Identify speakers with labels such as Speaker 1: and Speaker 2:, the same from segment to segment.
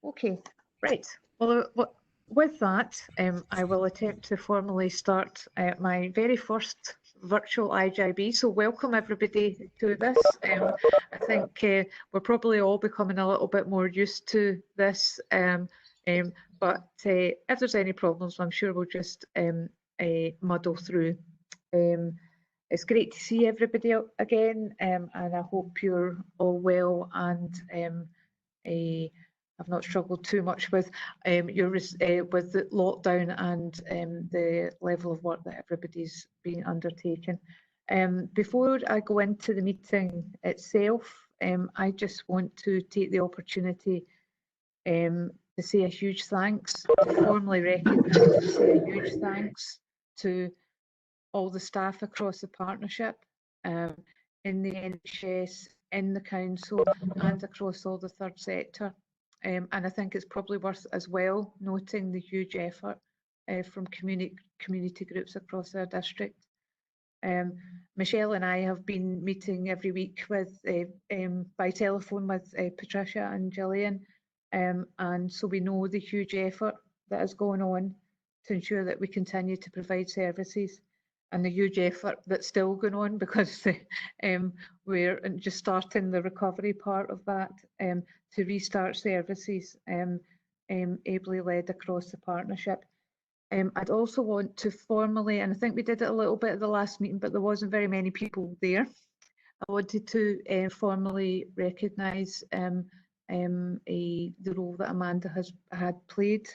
Speaker 1: Okay, right. Well, with that, I will attempt to formally start my very first virtual IJB. So welcome everybody to this. I think we're probably all becoming a little bit more used to this, but if there's any problems, I'm sure we'll just muddle through. It's great to see everybody again, and I hope you're all well and I've not struggled too much with with the lockdown and the level of work that everybody's been undertaking. Before I go into the meeting itself, I just want to take the opportunity to say a huge thanks, to formally recognise and say a huge thanks to all the staff across the partnership, in the NHS, in the council and across all the third sector. And I think it's probably worth as well noting the huge effort from community groups across our district. Michelle and I have been meeting every week with by telephone with Patricia and Gillian, and so we know the huge effort that is going on to ensure that we continue to provide services, and the huge effort that's still going on because we're just starting the recovery part of that to restart services ably led across the partnership. I'd also want to formally, and I think we did it a little bit at the last meeting, but there wasn't very many people there. I wanted to formally recognise the role that Amanda has played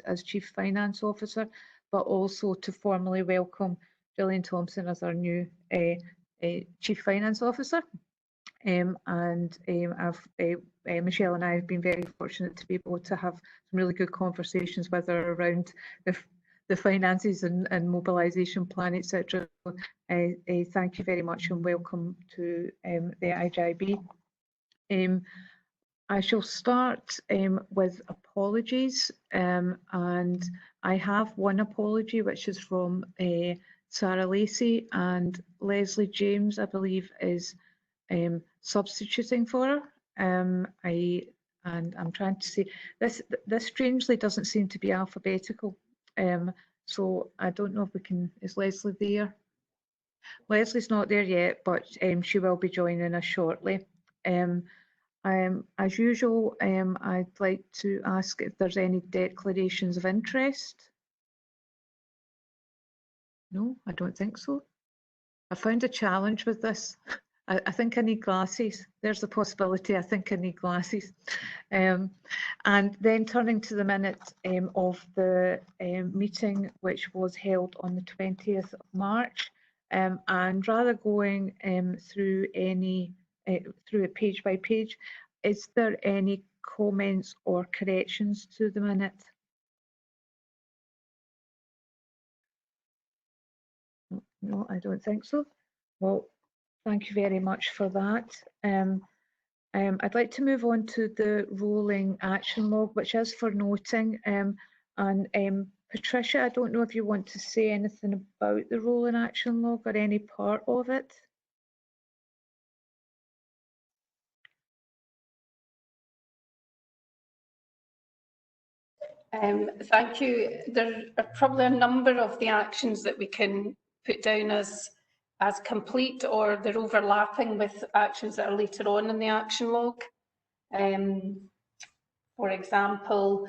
Speaker 1: as Chief Finance Officer, but also to formally welcome Gillian Thompson as our new Chief Finance Officer. Michelle and I have been very fortunate to be able to have some really good conversations with her around the finances and mobilisation plan, etc. Thank you very much and welcome to the IJB. I shall start with apologies, and I have one apology which is from Sarah Lacey, and Leslie James, I believe, is substituting for her. And I'm trying to see, this strangely doesn't seem to be alphabetical, so I don't know if we can, is Leslie there? Leslie's not there yet, but she will be joining us shortly. As usual, I'd like to ask if there's any declarations of interest. No, I don't think so. I found a challenge with this. I think I need glasses. There's the possibility. I think I need glasses. And then turning to the minutes of the meeting, which was held on the 20th of March, and rather going through it page by page, is there any comments or corrections to the minute? No, I don't think so. Well, thank you very much for that. I'd like to move on to the rolling action log, which is for noting. Patricia, I don't know if you want to say anything about the rolling action log or any part of it.
Speaker 2: Thank you. There are probably a number of the actions that we can put down as complete, or they're overlapping with actions that are later on in the action log. For example,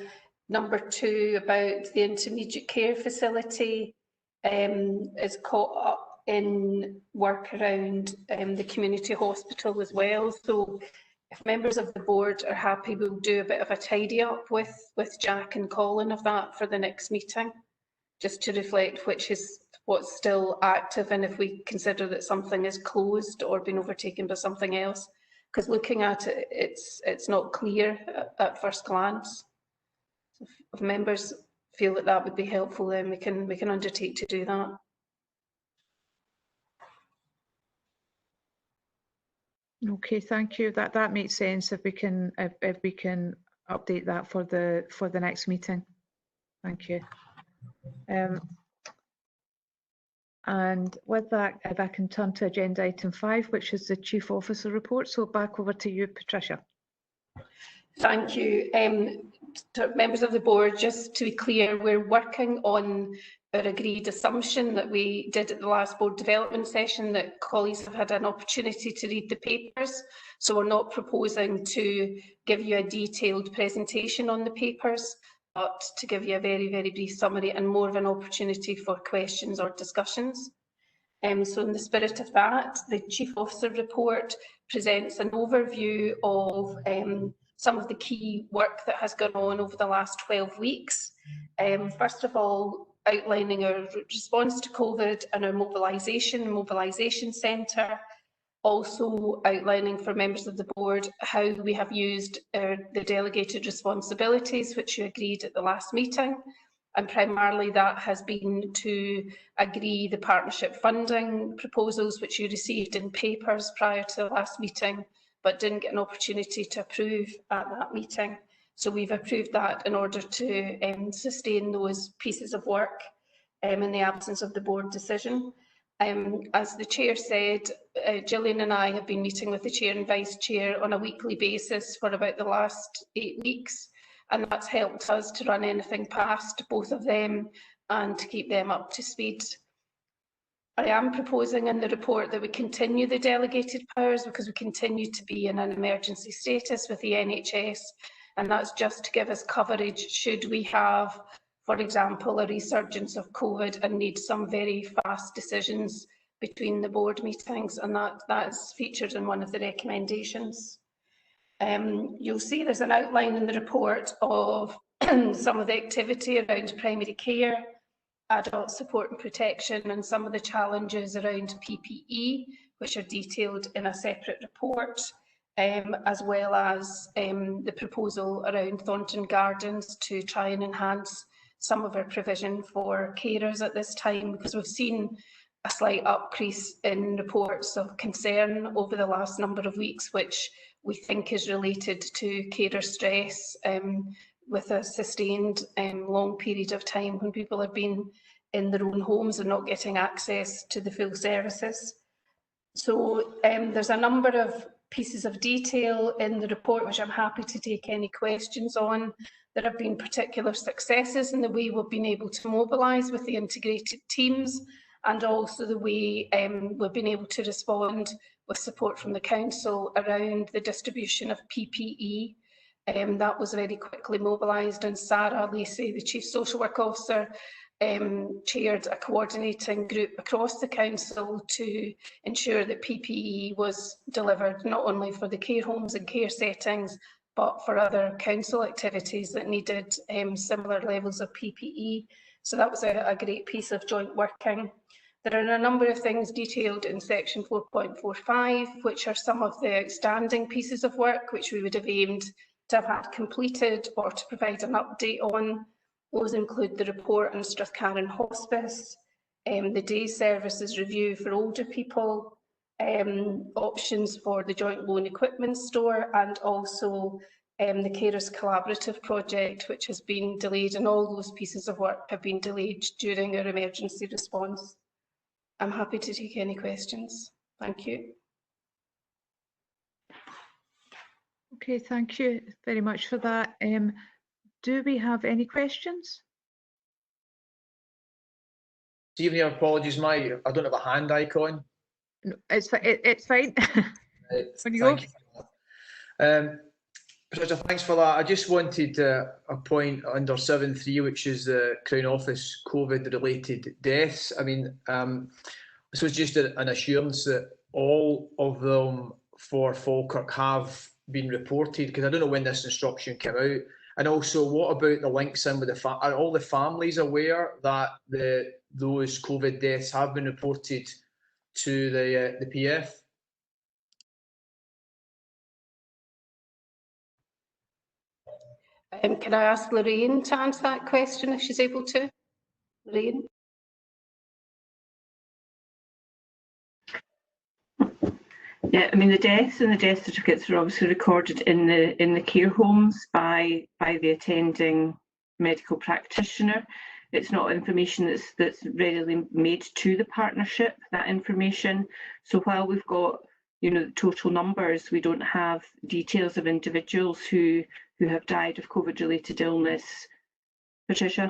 Speaker 2: number 2 about the intermediate care facility is caught up in work around the community hospital as well. So if members of the board are happy, we'll do a bit of a tidy up with Jack and Colin of that for the next meeting, just to reflect which is what's still active and if we consider that something is closed or been overtaken by something else. Because looking at it, it's not clear at first glance. So if members feel that that would be helpful, then we can undertake to do that.
Speaker 1: Okay, thank you. That makes sense. If we can update that for the next meeting. Thank you. And with that, if I can turn to agenda item 5, which is the Chief Officer report. So back over to you, Patricia.
Speaker 2: Thank you. To members of the board, just to be clear, we're working on our agreed assumption that we did at the last board development session, that colleagues have had an opportunity to read the papers. So we're not proposing to give you a detailed presentation on the papers, but to give you a very, very brief summary and more of an opportunity for questions or discussions. So in the spirit of that, the Chief Officer report presents an overview of some of the key work that has gone on over the last 12 weeks. First of all, outlining our response to COVID and our mobilisation centre. Also outlining for members of the board how we have used the delegated responsibilities which you agreed at the last meeting. And primarily that has been to agree the partnership funding proposals which you received in papers prior to the last meeting, but didn't get an opportunity to approve at that meeting. So we've approved that in order to sustain those pieces of work in the absence of the board decision. As the chair said, Gillian and I have been meeting with the chair and vice chair on a weekly basis for about the last 8 weeks. And that's helped us to run anything past both of them and to keep them up to speed. I am proposing in the report that we continue the delegated powers because we continue to be in an emergency status with the NHS, and that's just to give us coverage should we have, for example, a resurgence of COVID and need some very fast decisions between the board meetings, and that's featured in one of the recommendations. You'll see there's an outline in the report of some of the activity around primary care, adult support and protection, and some of the challenges around PPE, which are detailed in a separate report, as well as the proposal around Thornton Gardens to try and enhance some of our provision for carers at this time, because we've seen a slight increase in reports of concern over the last number of weeks, which we think is related to carer stress with a sustained long period of time when people have been in their own homes and not getting access to the full services. So there's a number of pieces of detail in the report which I'm happy to take any questions on. There have been particular successes in the way we've been able to mobilise with the integrated teams, and also the way we've been able to respond with support from the council around the distribution of PPE. That was very quickly mobilised, and Sarah Lacey, the Chief Social Work Officer, chaired a coordinating group across the council to ensure that PPE was delivered not only for the care homes and care settings, but for other council activities that needed similar levels of PPE. So that was a great piece of joint working. There are a number of things detailed in section 4.45, which are some of the outstanding pieces of work which we would have aimed to have had completed or to provide an update on. Those include the report on Strathcarron Hospice, the day services review for older people, options for the joint loan equipment store, and also the Carers Collaborative project, which has been delayed, and all those pieces of work have been delayed during our emergency response. I'm happy to take any questions. Thank you.
Speaker 1: Okay, thank you very much for that. Do we have any questions?
Speaker 3: Stephen, apologies, I don't have a hand icon.
Speaker 1: No, it's fine.
Speaker 3: Right,
Speaker 1: When you go.
Speaker 3: Patricia, thanks for that. I just wanted a point under 7.3, which is the Crown Office COVID-related deaths. I mean, this was just an assurance that all of them for Falkirk have been reported, because I don't know when this instruction came out. And also, what about the links in with the are all the families aware that those COVID deaths have been reported to the PF?
Speaker 2: Can I ask Lorraine to answer that question if she's able to? Lorraine?
Speaker 4: Yeah, I mean, the deaths and the death certificates are obviously recorded in the care homes by the attending medical practitioner. It's not information that's readily made to the partnership, that information. So while we've got, you know, total numbers, we don't have details of individuals who who have died of COVID-related illness. Patricia?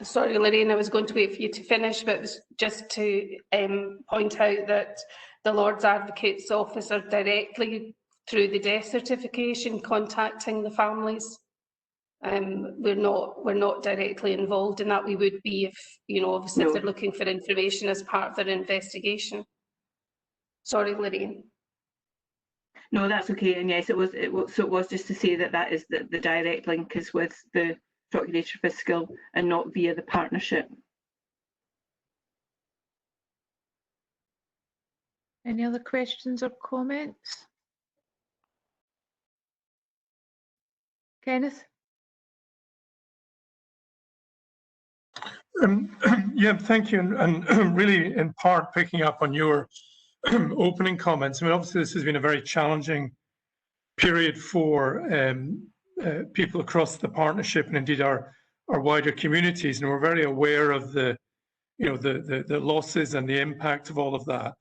Speaker 2: Sorry, Lorraine, I was going to wait for you to finish, but it was just to point out that the Lord's Advocate's Office are directly, through the death certification, contacting the families. We're not directly involved in that. We would be if, you know, obviously if they're looking for information as part of their investigation. Sorry, Lorraine.
Speaker 4: No, that's okay. And yes, it was just to say that is the direct link is with the Procurator Fiscal and not via the partnership.
Speaker 1: Any other questions or comments? Kenneth?
Speaker 5: Yeah, thank you. And really, in part, picking up on your opening comments, I mean, obviously, this has been a very challenging period for people across the partnership and indeed our wider communities. And we're very aware of the losses and the impact of all of that.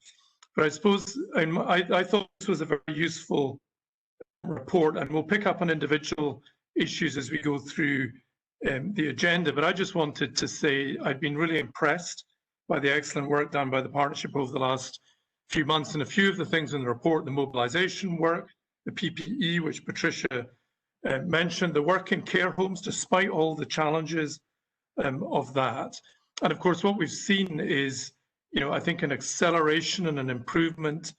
Speaker 5: But I suppose I thought this was a very useful report, and we'll pick up on individual issues as we go through the agenda. But I just wanted to say I've been really impressed by the excellent work done by the partnership over the last few months, and a few of the things in the report, the mobilisation work, the PPE, which Patricia mentioned, the work in care homes, despite all the challenges of that. And of course, what we've seen is, I think an acceleration and an improvement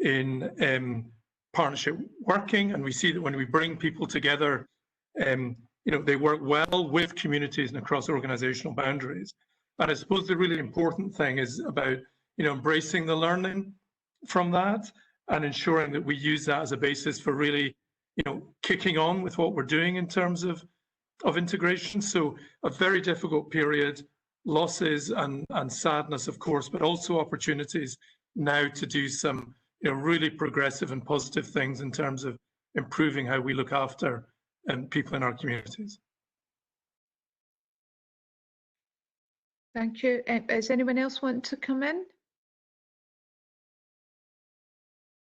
Speaker 5: in partnership working. And we see that when we bring people together, they work well with communities and across organisational boundaries. And I suppose the really important thing is about, embracing the learning from that and ensuring that we use that as a basis for really, kicking on with what we're doing in terms of integration. So a very difficult period, losses and sadness, of course, but also opportunities now to do some, really progressive and positive things in terms of improving how we look after people in our communities.
Speaker 1: Thank you. Does anyone else want to come in?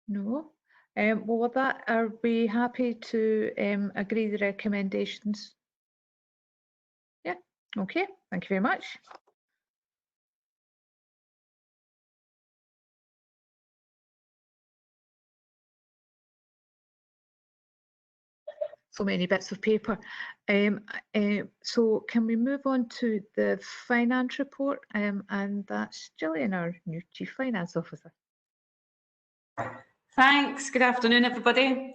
Speaker 1: No. Well, with that, are we happy to agree the recommendations? Yeah. Okay. Thank you very much. So many bits of paper. So can we move on to the finance report? And that's Gillian, our new Chief Finance Officer.
Speaker 6: Thanks. Good afternoon, everybody. In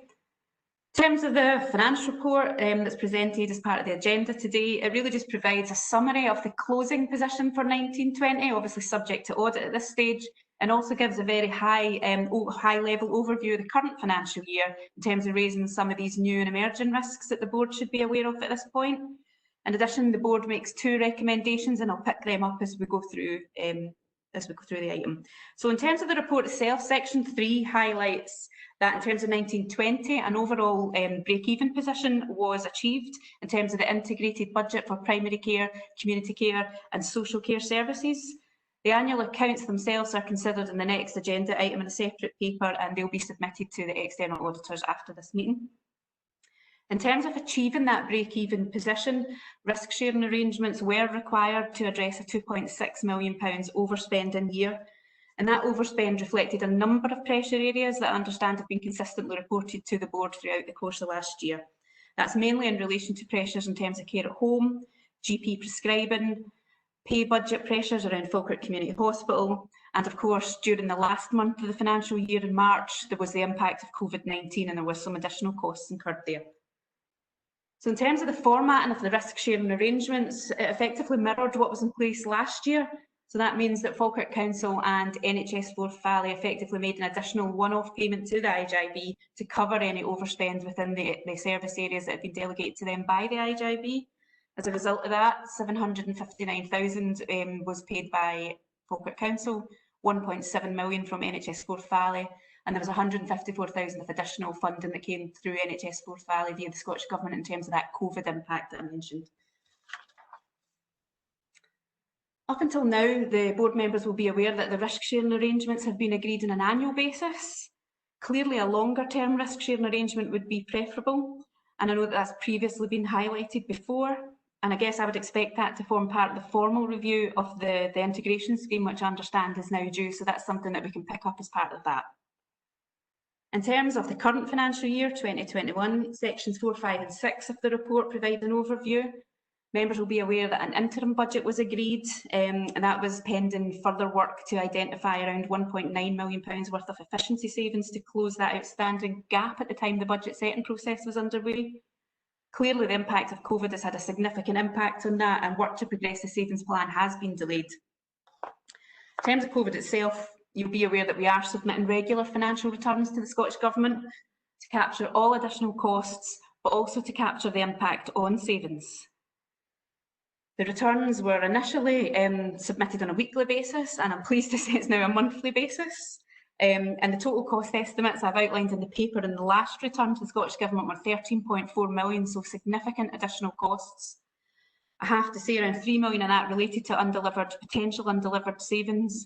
Speaker 6: terms of the finance report that's presented as part of the agenda today, it really just provides a summary of the closing position for 1920, obviously subject to audit at this stage, and also gives a very high-level overview of the current financial year in terms of raising some of these new and emerging risks that the board should be aware of at this point. In addition, the board makes 2 recommendations, and I'll pick them up as we go through the item. So in terms of the report itself, section 3 highlights that in terms of 1920, an overall break-even position was achieved in terms of the integrated budget for primary care, community care and social care services. The annual accounts themselves are considered in the next agenda item in a separate paper, and they'll be submitted to the external auditors after this meeting. In terms of achieving that break-even position, risk-sharing arrangements were required to address a £2.6 million overspend in year. And that overspend reflected a number of pressure areas that I understand have been consistently reported to the board throughout the course of last year. That's mainly in relation to pressures in terms of care at home, GP prescribing, pay budget pressures around Falkirk Community Hospital, and of course during the last month of the financial year in March there was the impact of COVID-19 and there was some additional costs incurred there. So in terms of the formatting of the risk sharing arrangements, it effectively mirrored what was in place last year. So that means that Falkirk Council and NHS Forth Valley effectively made an additional one-off payment to the IJB to cover any overspend within the service areas that had been delegated to them by the IJB. As a result of that, £759,000 was paid by Falkirk Council, £1.7 million from NHS Forth Valley, and there was £154,000 of additional funding that came through NHS Forth Valley via the Scottish Government in terms of that COVID impact that I mentioned. Up until now, the board members will be aware that the risk sharing arrangements have been agreed on an annual basis. Clearly, a longer term risk sharing arrangement would be preferable, and I know that that's previously been highlighted before, and I guess I would expect that to form part of the formal review of the integration scheme, which I understand is now due, so that's something that we can pick up as part of that. In terms of the current financial year 2021, sections 4, 5 and 6 of the report provide an overview. Members will be aware that an interim budget was agreed, and that was pending further work to identify around £1.9 million worth of efficiency savings to close that outstanding gap at the time the budget setting process was underway. Clearly, the impact of COVID has had a significant impact on that, and work to progress the savings plan has been delayed. In terms of COVID itself, you'll be aware that we are submitting regular financial returns to the Scottish Government to capture all additional costs, but also to capture the impact on savings. The returns were initially submitted on a weekly basis, and I'm pleased to say it's now a monthly basis. And the total cost estimates I've outlined in the paper in the last return to the Scottish Government were 13.4 million, so significant additional costs. I have to say around 3 million of that related to potential undelivered savings,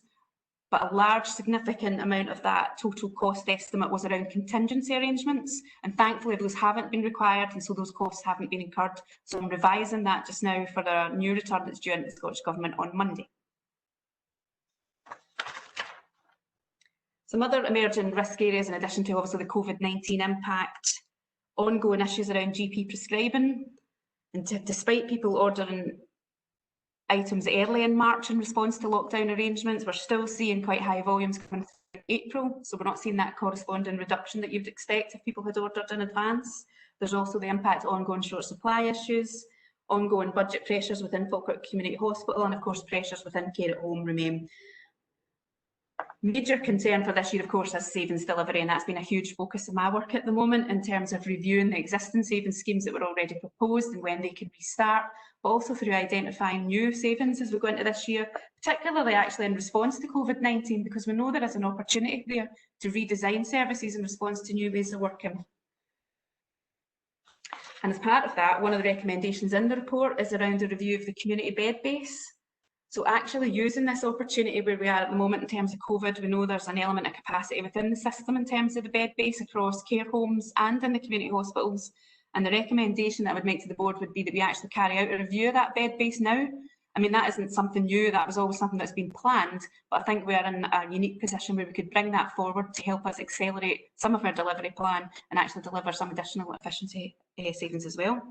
Speaker 6: but a large significant amount of that total cost estimate was around contingency arrangements, and thankfully those haven't been required, and so those costs haven't been incurred. So I'm revising that just now for the new return that's due into the Scottish Government on Monday. Some other emerging risk areas, in addition to obviously the COVID-19 impact, ongoing issues around GP prescribing, and despite people ordering items early in March in response to lockdown arrangements, we're still seeing quite high volumes coming through in April, so we're not seeing that corresponding reduction that you'd expect if people had ordered in advance. There's also the impact of ongoing short supply issues, ongoing budget pressures within Falkirk Community Hospital, and of course pressures within care at home remain. Major concern for this year, of course, is savings delivery, and that's been a huge focus of my work at the moment in terms of reviewing the existing savings schemes that were already proposed and when they can restart, but also through identifying new savings as we go into this year, particularly actually in response to COVID-19, because we know there is an opportunity there to redesign services in response to new ways of working. And as part of that, one of the recommendations in the report is around a review of the community bed base. So actually using this opportunity where we are at the moment in terms of COVID, we know there's an element of capacity within the system in terms of the bed base across care homes and in the community hospitals. And the recommendation that I would make to the board would be that we actually carry out a review of that bed base now. I mean, that isn't something new, that was always something that's been planned, but I think we are in a unique position where we could bring that forward to help us accelerate some of our delivery plan and actually deliver some additional efficiency savings as well.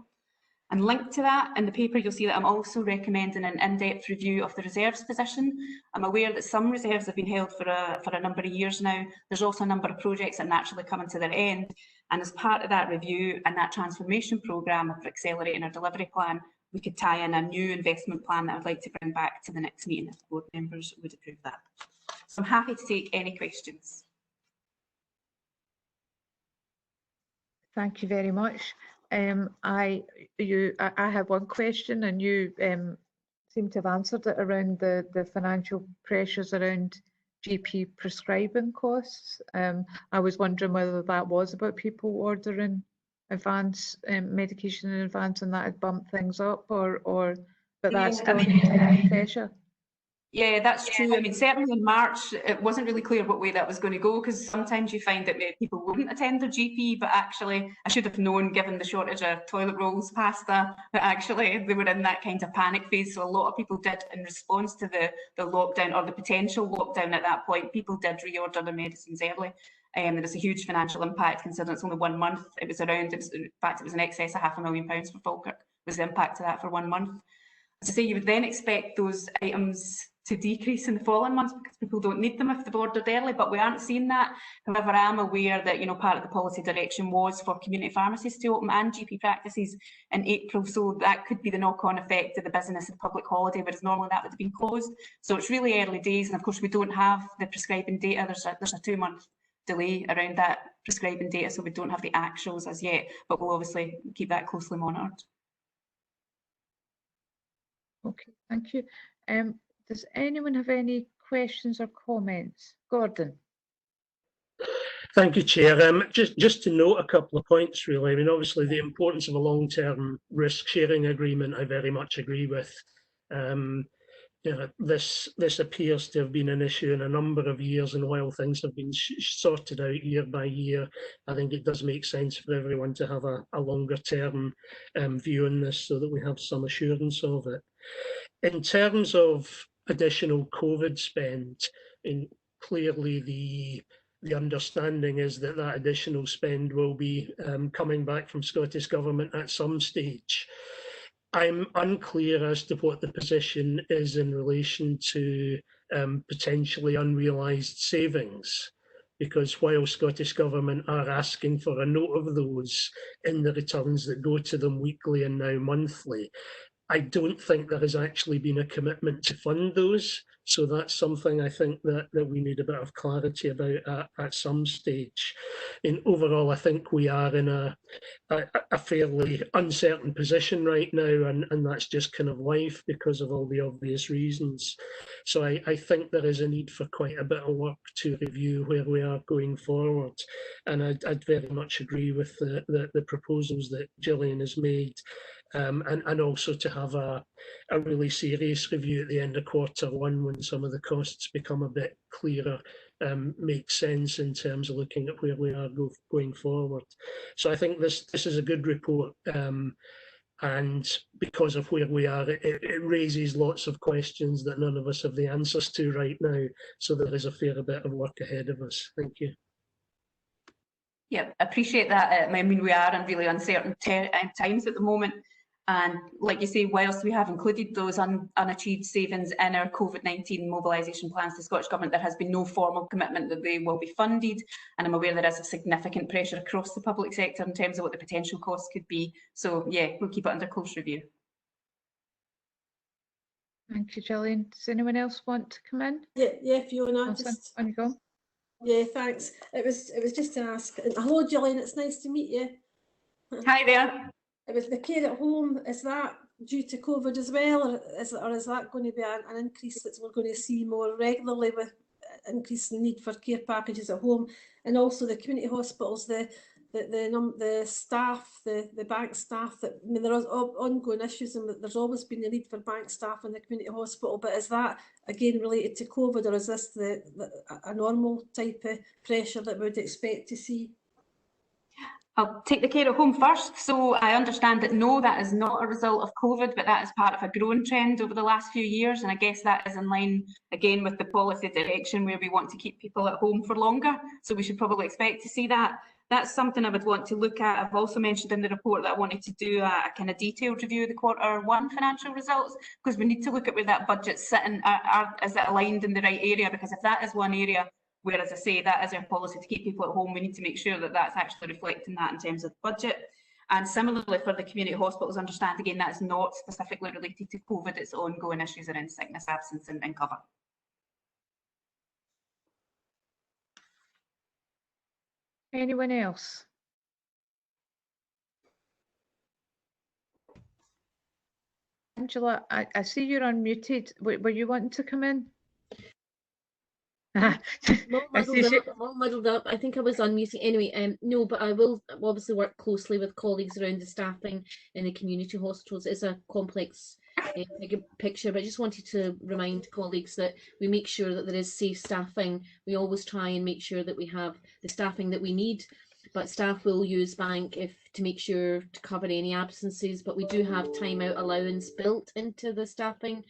Speaker 6: And linked to that, in the paper, you'll see that I'm also recommending an in-depth review of the reserves position. I'm aware that some reserves have been held for a number of years now. There's also a number of projects that are naturally coming to their end. And as part of that review and that transformation programme of accelerating our delivery plan, we could tie in a new investment plan that I'd like to bring back to the next meeting if the board members would approve that. So I'm happy to take any questions.
Speaker 1: Thank you very much. I have one question, and you seem to have answered it around the financial pressures around GP prescribing costs. I was wondering whether that was about people ordering advance medication in advance and that had bumped things up, or but that's still a pressure.
Speaker 6: Yeah, that's true. I mean, certainly in March, it wasn't really clear what way that was going to go, because sometimes you find that people wouldn't attend their GP, but actually I should have known, given the shortage of toilet rolls, pasta, that actually they were in that kind of panic phase. So a lot of people did, in response to the lockdown or the potential lockdown at that point, people did reorder their medicines early. There was a huge financial impact considering it's only 1 month. In fact, it was in excess of £500,000 for Falkirk, was the impact of that for 1 month. As I say, you would then expect those items to decrease in the following months because people don't need them if they've ordered early, but we aren't seeing that. However, I am aware that part of the policy direction was for community pharmacies to open and GP practices in April, so that could be the knock-on effect of the business of public holiday, whereas normally that would have been closed. So it's really early days, and of course we don't have the prescribing data. There's a 2-month delay around that prescribing data, so we don't have the actuals as yet, but we'll obviously keep that closely monitored.
Speaker 1: Okay, thank you. Does anyone have any questions or comments? Gordon.
Speaker 7: Thank you, Chair. Just to note a couple of points, really. I mean, obviously, the importance of a long-term risk-sharing agreement, I very much agree with. this appears to have been an issue in a number of years, and while things have been sorted out year by year, I think it does make sense for everyone to have a longer term view on this so that we have some assurance of it. In terms of additional COVID spend, and clearly the understanding is that that additional spend will be coming back from Scottish Government at some stage. I'm unclear as to what the position is in relation to potentially unrealised savings, because while Scottish Government are asking for a note of those in the returns that go to them weekly and now monthly, I don't think there has actually been a commitment to fund those. So that's something I think that we need a bit of clarity about at some stage. And overall, I think we are in a fairly uncertain position right now, and that's just kind of life because of all the obvious reasons. So I think there is a need for quite a bit of work to review where we are going forward. And I'd very much agree with the proposals that Gillian has made. And also to have a really serious review at the end of Q1 when some of the costs become a bit clearer, makes sense in terms of looking at where we are going forward. So I think this is a good report, and because of where we are, it raises lots of questions that none of us have the answers to right now. So there is a fair bit of work ahead of us. Thank you.
Speaker 6: Yeah, appreciate that. I mean, we are in really uncertain times at the moment. And like you say, whilst we have included those unachieved savings in our COVID-19 mobilisation plans to the Scottish Government, there has been no formal commitment that they will be funded. And I'm aware there is a significant pressure across the public sector in terms of what the potential costs could be. So yeah, we'll keep it under close review.
Speaker 1: Thank you, Gillian. Does anyone else want to come in?
Speaker 8: Yeah, Fiona.
Speaker 1: Just on you go.
Speaker 8: Yeah, thanks. It was just to ask. Hello, Gillian. It's nice to meet you.
Speaker 6: Hi there.
Speaker 8: It was the care at home. Is that due to COVID as well, or is that going to be an increase that we're going to see more regularly with increasing need for care packages at home, and also the community hospitals, the staff, the bank staff? That, I mean, there are ongoing issues, and there's always been the need for bank staff in the community hospital. But is that again related to COVID, or is this a normal type of pressure that we would expect to see?
Speaker 6: I'll take the care at home first. So I understand that no, that is not a result of COVID, but that is part of a growing trend over the last few years. And I guess that is in line, again, with the policy direction where we want to keep people at home for longer. So we should probably expect to see that. That's something I would want to look at. I've also mentioned in the report that I wanted to do a kind of detailed review of the Q1 financial results, because we need to look at where that budget's sitting. Is it aligned in the right area? Because if that is one area where, as I say, that is our policy to keep people at home, we need to make sure that that's actually reflecting that in terms of budget. And similarly for the community hospitals, understand again that is not specifically related to COVID, it's ongoing issues around sickness, absence and cover.
Speaker 1: Anyone else? Angela, I see you're unmuted. Were you wanting to come in?
Speaker 9: I'm all muddled up. I think I was unmuting anyway. No, but I will obviously work closely with colleagues around the staffing in the community hospitals. It's a complex picture, but I just wanted to remind colleagues that we make sure that there is safe staffing. We always try and make sure that we have the staffing that we need, but staff will use bank to make sure to cover any absences. But we do have timeout allowance built into the staffing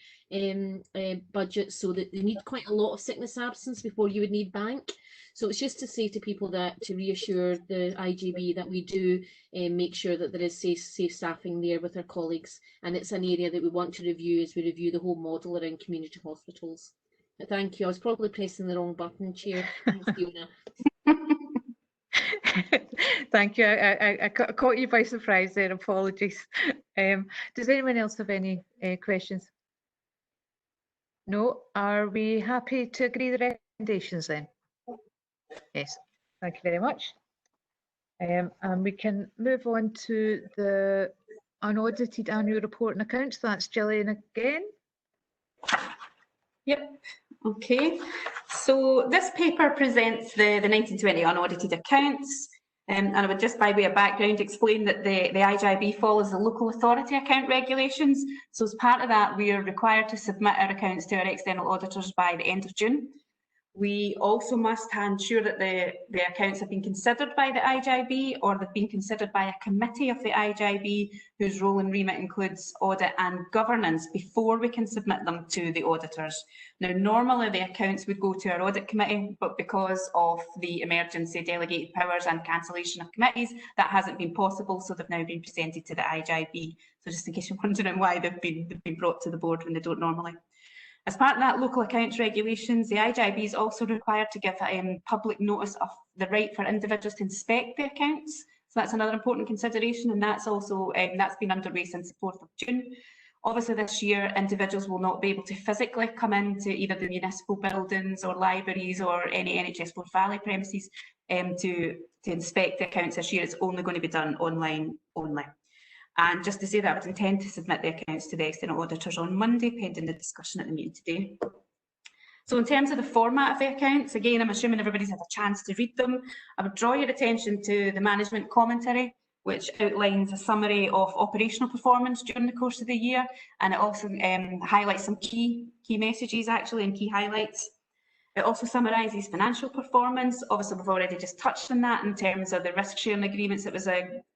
Speaker 9: budget, so that they need quite a lot of sickness absence before you would need bank. So it's just to say to people that, to reassure the IGB that we do make sure that there is safe staffing there with our colleagues, and it's an area that we want to review as we review the whole model around community hospitals. But thank you. I was probably pressing the wrong button, Chair. Thanks, Fiona.
Speaker 1: Thank you. I caught you by surprise there. Apologies. Does anyone else have any questions? No. Are we happy to agree the recommendations then? Yes. Thank you very much. And we can move on to the unaudited annual report and accounts. That's Gillian again.
Speaker 6: Yep. Okay. So this paper presents the 1920 unaudited accounts. And I would just, by way of background, explain that the IJB follows the local authority account regulations. So as part of that, we are required to submit our accounts to our external auditors by the end of June. We also must ensure that the accounts have been considered by the IJB, or they've been considered by a committee of the IJB whose role and remit includes audit and governance before we can submit them to the auditors. Now, normally the accounts would go to our audit committee, but because of the emergency delegated powers and cancellation of committees, that hasn't been possible, so they've now been presented to the IJB. So just in case you're wondering why they've been brought to the board when they don't normally. As part of that local accounts regulations, the IJB is also required to give public notice of the right for individuals to inspect the accounts. So that's another important consideration, and that's also that's been underway since the 4th of June. Obviously this year, individuals will not be able to physically come into either the municipal buildings or libraries or any NHS Forth Valley premises to inspect the accounts this year. It's only going to be done online only. And just to say that I would intend to submit the accounts to the external auditors on Monday, pending the discussion at the meeting today. So in terms of the format of the accounts, again, I'm assuming everybody's had a chance to read them. I would draw your attention to the management commentary, which outlines a summary of operational performance during the course of the year, and it also highlights some key messages actually and key highlights. It also summarises financial performance. Obviously, we've already just touched on that in terms of the risk sharing agreements that was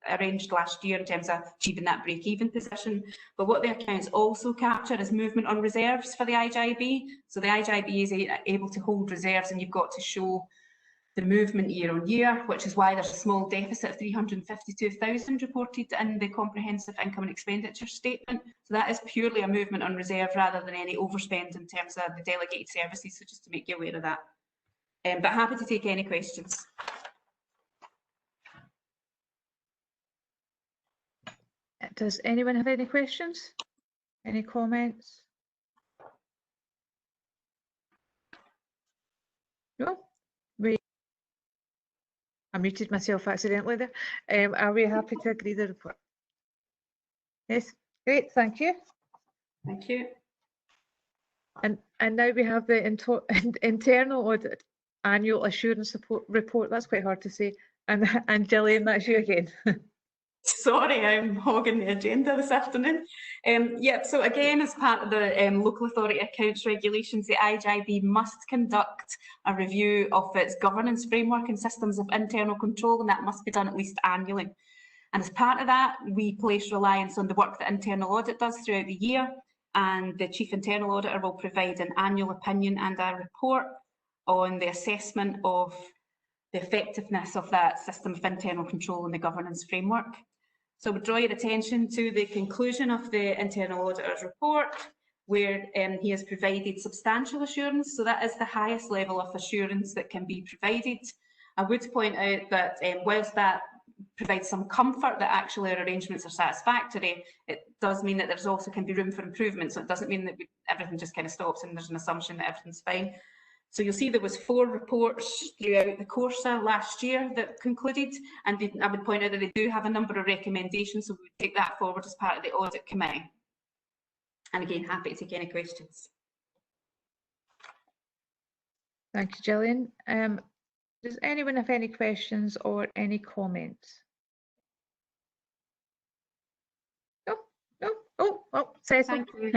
Speaker 6: arranged last year in terms of achieving that break-even position. But what the accounts also capture is movement on reserves for the IJB. So the IJB is able to hold reserves, and you've got to show the movement year on year, which is why there's a small deficit of 352,000 reported in the comprehensive income and expenditure statement. So that is purely a movement on reserve rather than any overspend in terms of the delegated services. So just to make you aware of that. But happy to take any questions.
Speaker 1: Does anyone have any questions? Any comments? No? I muted myself accidentally there. Are we happy to agree the report? Yes, great, thank you.
Speaker 6: Thank you.
Speaker 1: And now we have the internal audit annual assurance report. That's quite hard to say. And Gillian, that's you again.
Speaker 6: Sorry, I'm hogging the agenda this afternoon. Yep, so again, as part of the local authority accounts regulations, the IJB must conduct a review of its governance framework and systems of internal control, and that must be done at least annually. And as part of that, we place reliance on the work that internal audit does throughout the year, and the Chief Internal Auditor will provide an annual opinion and a report on the assessment of the effectiveness of that system of internal control and the governance framework. So we draw your attention to the conclusion of the Internal Auditor's report, where he has provided substantial assurance. So that is the highest level of assurance that can be provided. I would point out that whilst that provides some comfort that actually our arrangements are satisfactory, it does mean that there's also can be room for improvement. So it doesn't mean that everything just kind of stops and there's an assumption that everything's fine. So you'll see there was 4 reports throughout the course of last year that concluded, and I would point out that they do have a number of recommendations, so we would take that forward as part of the audit committee. And again, happy to take any questions.
Speaker 1: Thank you, Gillian. Does anyone have any questions or any comments? No, no. Oh, Cecil.
Speaker 6: Thank you.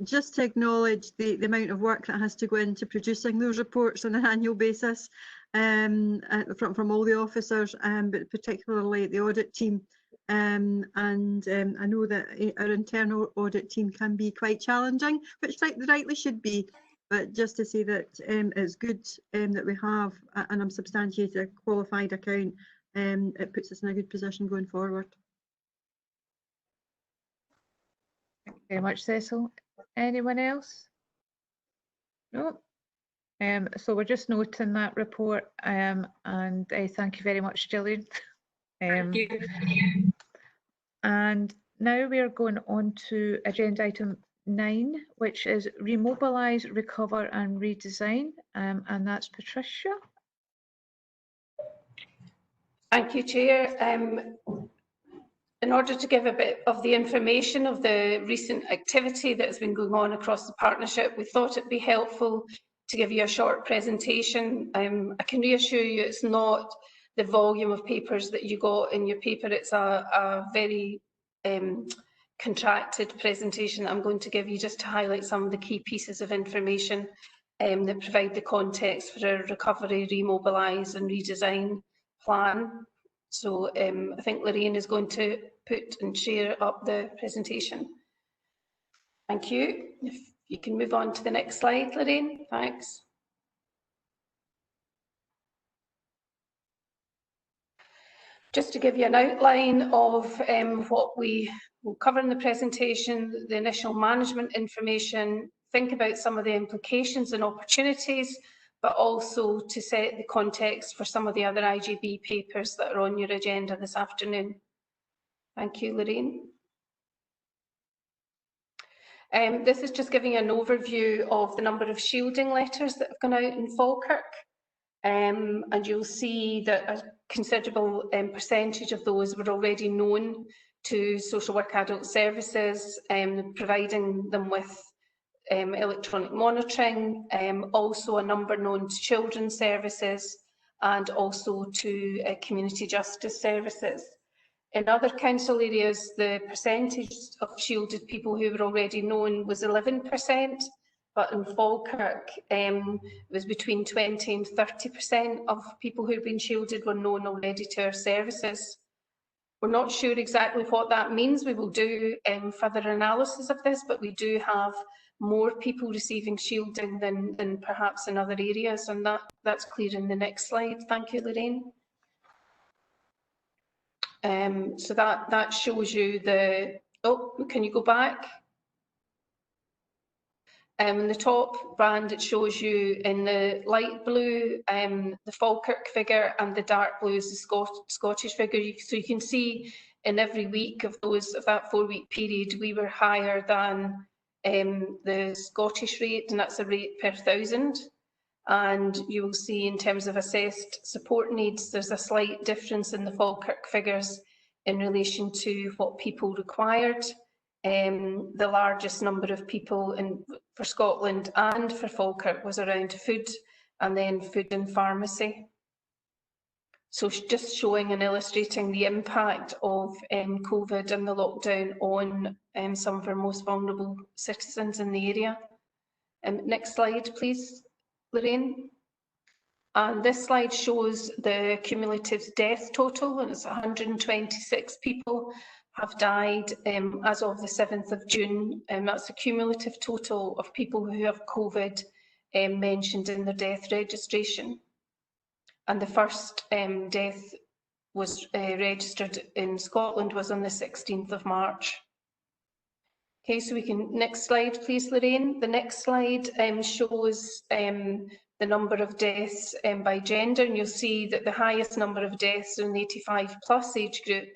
Speaker 10: Just to acknowledge the amount of work that has to go into producing those reports on an annual basis from all the officers, but particularly the audit team. I know that our internal audit team can be quite challenging, which rightly should be. But just to say that it's good that we have an unsubstantiated qualified account, it puts us in a good position going forward.
Speaker 1: Thank you very much, Cecil. Anyone else? No. So we're just noting that report, and thank you very much, Gillian.
Speaker 6: Thank you.
Speaker 1: And now we are going on to agenda item 9, which is remobilise, recover and redesign, and that's Patricia.
Speaker 2: Thank you, Chair. In order to give a bit of the information of the recent activity that has been going on across the partnership, we thought it'd be helpful to give you a short presentation. I can reassure you it's not the volume of papers that you got in your paper. It's a very contracted presentation that I'm going to give you just to highlight some of the key pieces of information that provide the context for our recovery, remobilise and redesign plan. So I think Lorraine is going to put and share up the presentation. Thank you. If you can move on to the next slide, Lorraine, thanks. Just to give you an outline of what we will cover in the presentation, the initial management information, think about some of the implications and opportunities, but also to set the context for some of the other IGB papers that are on your agenda this afternoon. Thank you, Lorraine. This is just giving an overview of the number of shielding letters that have gone out in Falkirk. And you'll see that a considerable percentage of those were already known to social work adult services, providing them with electronic monitoring, also a number known to children's services and also to community justice services. In other council areas, the percentage of shielded people who were already known was 11%, but in Falkirk, it was between 20 and 30% of people who had been shielded were known already to our services. We're not sure exactly what that means. We will do further analysis of this, but we do have more people receiving shielding than perhaps in other areas, and that's clear in the next slide. Thank you, Lorraine. So that shows you the, oh, can you go back? In the top band, it shows you in the light blue the Falkirk figure, and the dark blue is the Scottish figure. So you can see in every week of that 4-week period, we were higher than the Scottish rate, and that's a rate per 1,000. And you will see in terms of assessed support needs, there's a slight difference in the Falkirk figures in relation to what people required. The largest number of people for Scotland and for Falkirk was around food, and then food and pharmacy. So just showing and illustrating the impact of COVID and the lockdown on some of our most vulnerable citizens in the area. Next slide, please, Lorraine. And this slide shows the cumulative death total, and it's 126 people have died as of the 7th of June. That's a cumulative total of people who have COVID mentioned in their death registration. And the first death was registered in Scotland was on the 16th of March. Okay, so we can, next slide please, Lorraine. The next slide shows the number of deaths by gender, and you'll see that the highest number of deaths are in the 85+ age group.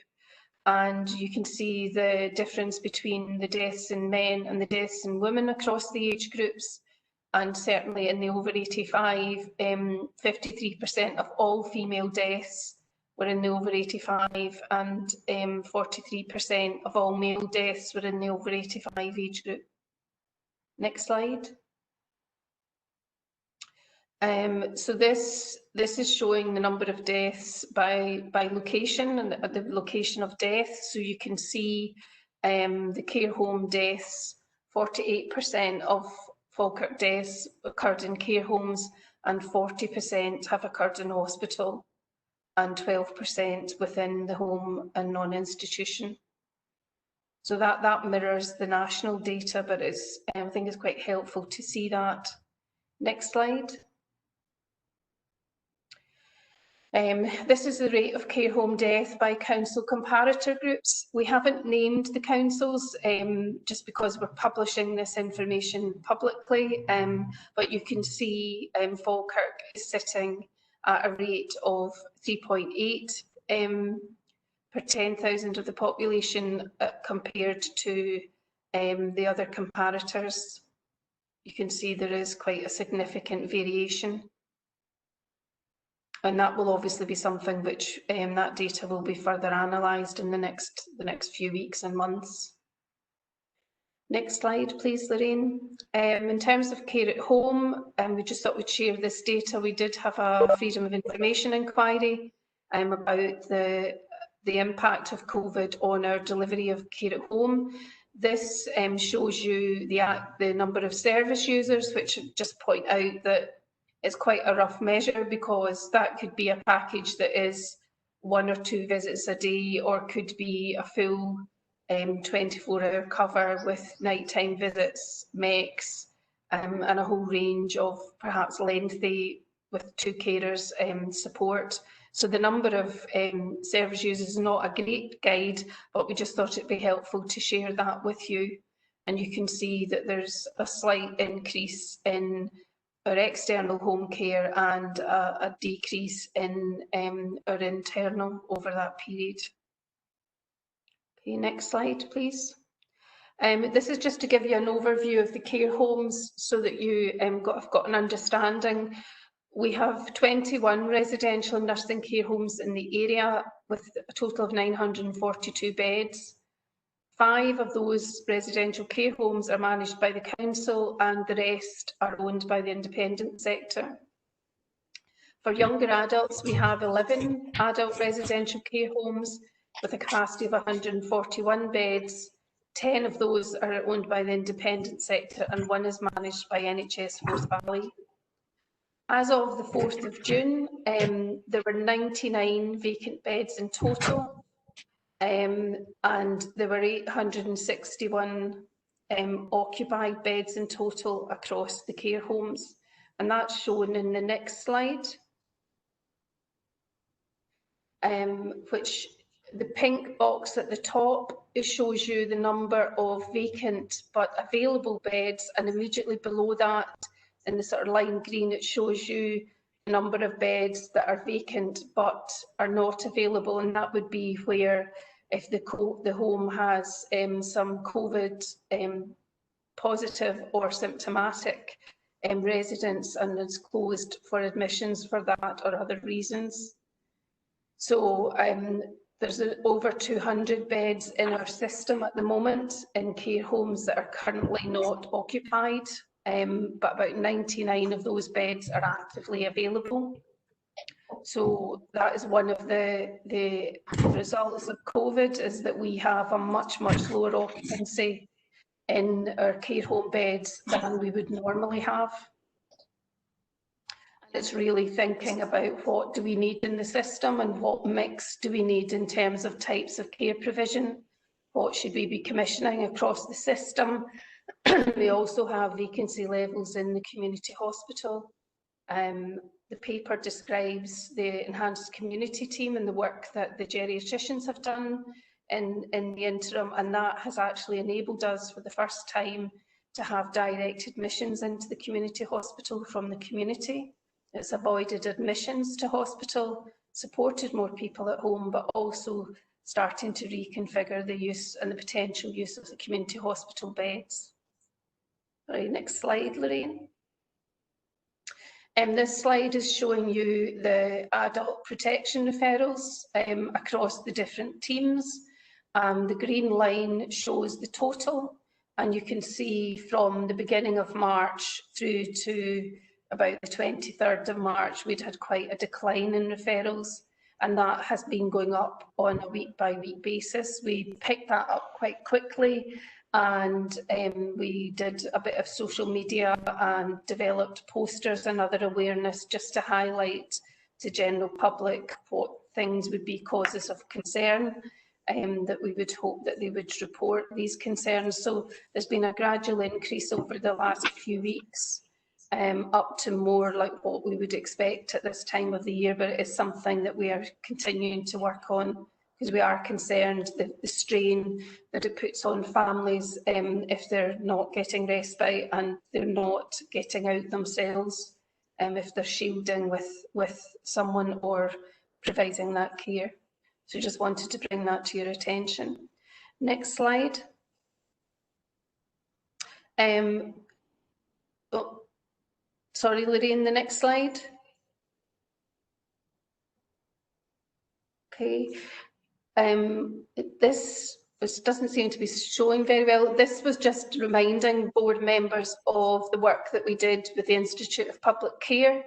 Speaker 2: And you can see the difference between the deaths in men and the deaths in women across the age groups. And certainly in the over 85, 53% of all female deaths were in the over 85, and 43% of all male deaths were in the over 85 age group. Next slide. So this is showing the number of deaths by location and the location of death. So you can see the care home deaths, 48% of Falkirk deaths occurred in care homes, and 40% have occurred in hospital, and 12% within the home and non-institution. So that mirrors the national data, but I think it's quite helpful to see that. Next slide. This is the rate of care home death by council comparator groups. We haven't named the councils just because we're publishing this information publicly, but you can see Falkirk is sitting at a rate of 3.8 per 10,000 of the population compared to the other comparators. You can see there is quite a significant variation. And that will obviously be something which that data will be further analysed in the next few weeks and months. Next slide, please, Lorraine. In terms of care at home, we just thought we'd share this data. We did have a Freedom of Information inquiry about the impact of COVID on our delivery of care at home. This shows you the number of service users, which just point out that it's quite a rough measure, because that could be a package that is 1 or 2 visits a day, or could be a full 24-hour cover with nighttime visits, MECs, and a whole range of perhaps lengthy with 2 carers support. So the number of service users is not a great guide, but we just thought it'd be helpful to share that with you. And you can see that there's a slight increase in our external home care and a decrease in our internal over that period. Okay, next slide, please. This is just to give you an overview of the care homes so that you have got an understanding. We have 21 residential nursing care homes in the area with a total of 942 beds. 5 of those residential care homes are managed by the council, and the rest are owned by the independent sector. For younger adults, we have 11 adult residential care homes with a capacity of 141 beds. 10 of those are owned by the independent sector, and 1 is managed by NHS Forth Valley. As of the 4th of June, there were 99 vacant beds in total, and there were 861 occupied beds in total across the care homes. And that's shown in the next slide, which the pink box at the top, it shows you the number of vacant but available beds, and immediately below that, in the sort of lime green, it shows you the number of beds that are vacant but are not available, and that would be where, if the home has some COVID positive or symptomatic residents and is closed for admissions for that or other reasons. So there's over 200 beds in our system at the moment in care homes that are currently not occupied, but about 99 of those beds are actively available. So that is one of the results of COVID, is that we have a much lower occupancy in our care home beds than we would normally have. And it's really thinking about what do we need in the system and what mix do we need in terms of types of care provision. What should we be commissioning across the system? We also have vacancy levels in the community hospital. The paper describes the enhanced community team and the work that the geriatricians have done in the interim, and that has actually enabled us for the first time to have direct admissions into the community hospital from the community. It's avoided admissions to hospital, supported more people at home, but also starting to reconfigure the use and the potential use of the community hospital beds. Right, next slide, Lorraine. This slide is showing you the adult protection referrals across the different teams. The green line shows the total, and you can see from the beginning of March through to about the 23rd of March, we'd had quite a decline in referrals, and that has been going up on a week-by-week basis. We picked that up quite quickly, and we did a bit of social media and developed posters and other awareness just to highlight to general public what things would be causes of concern, that we would hope that they would report these concerns. So there's been a gradual increase over the last few weeks, up to more like what we would expect at this time of the year, but it is something that we are continuing to work on, because we are concerned that the strain that it puts on families if they're not getting respite and they're not getting out themselves, if they're shielding with someone or providing that care. So just wanted to bring that to your attention. Next slide. Oh, sorry, Lorraine, the next slide. Okay. This which doesn't seem to be showing very well. This was just reminding board members of the work that we did with the Institute of Public Care.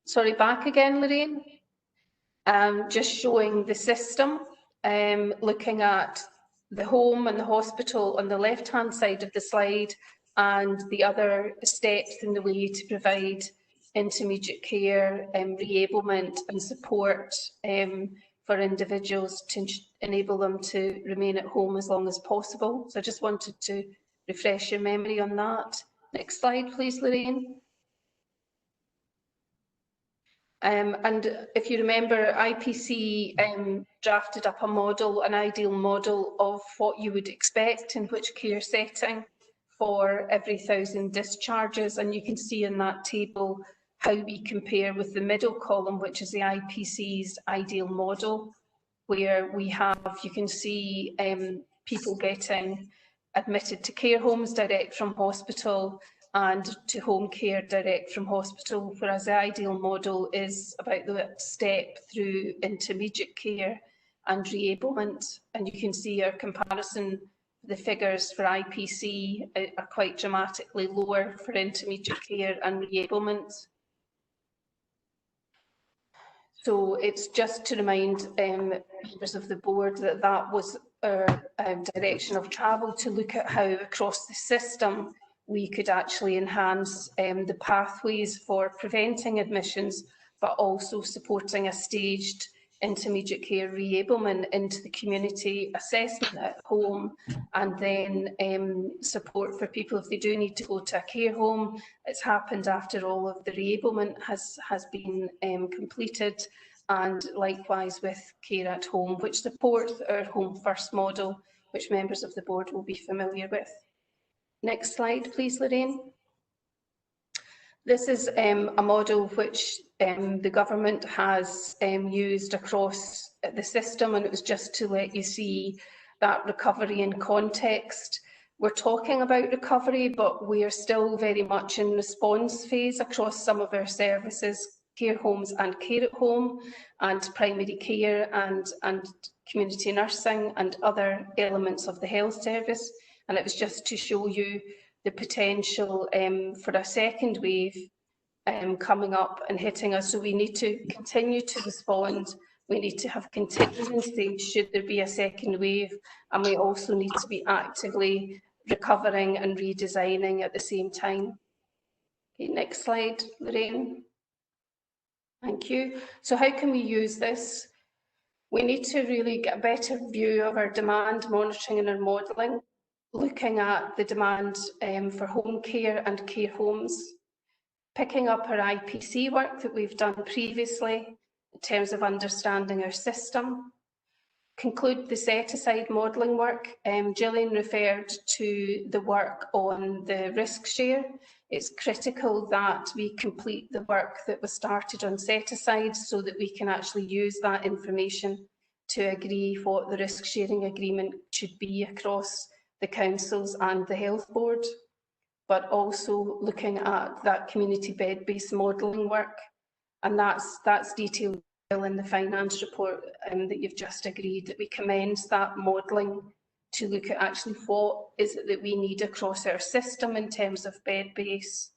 Speaker 2: Sorry, back again, Lorraine. Just showing the system, looking at the home and the hospital on the left-hand side of the slide, and the other steps in the way to provide intermediate care, reablement and support for individuals to enable them to remain at home as long as possible. So I just wanted to refresh your memory on that. Next slide, please, Lorraine. And if you remember, IPC drafted up a model, an ideal model of what you would expect in which care setting for every 1,000 discharges. And you can see in that table how we compare with the middle column, which is the IPC's ideal model, where we have, you can see people getting admitted to care homes direct from hospital and to home care direct from hospital, whereas the ideal model is about the step through intermediate care and reablement. And you can see our comparison, the figures for IPC are quite dramatically lower for intermediate care and reablement. So it's just to remind members of the board that that was our direction of travel, to look at how across the system we could actually enhance the pathways for preventing admissions, but also supporting a staged intermediate care reablement into the community, assessment at home, and then support for people if they do need to go to a care home. It's happened after all of the reablement has been completed, and likewise with care at home, which supports our Home First model, which members of the board will be familiar with. Next slide, please, Lorraine. This is a model which the government has used across the system, and it was just to let you see that recovery in context. We're talking about recovery, but we are still very much in response phase across some of our services, care homes and care at home, and primary care and community nursing and other elements of the health service. And it was just to show you the potential for a second wave coming up and hitting us. So we need to continue to respond. We need to have contingency should there be a second wave, and we also need to be actively recovering and redesigning at the same time. Okay, next slide, Lorraine. Thank you. So how can we use this? We need to really get a better view of our demand monitoring and our modelling, looking at the demand for home care and care homes, picking up our IPC work that we've done previously in terms of understanding our system, conclude the set-aside modelling work. Gillian referred to the work on the risk share. It's critical that we complete the work that was started on set-aside so that we can actually use that information to agree what the risk sharing agreement should be across the councils and the health board, but also looking at that community bed-based modelling work. And that's detailed in the finance report that you've just agreed, that we commence that modelling to look at actually what is it that we need across our system in terms of bed base.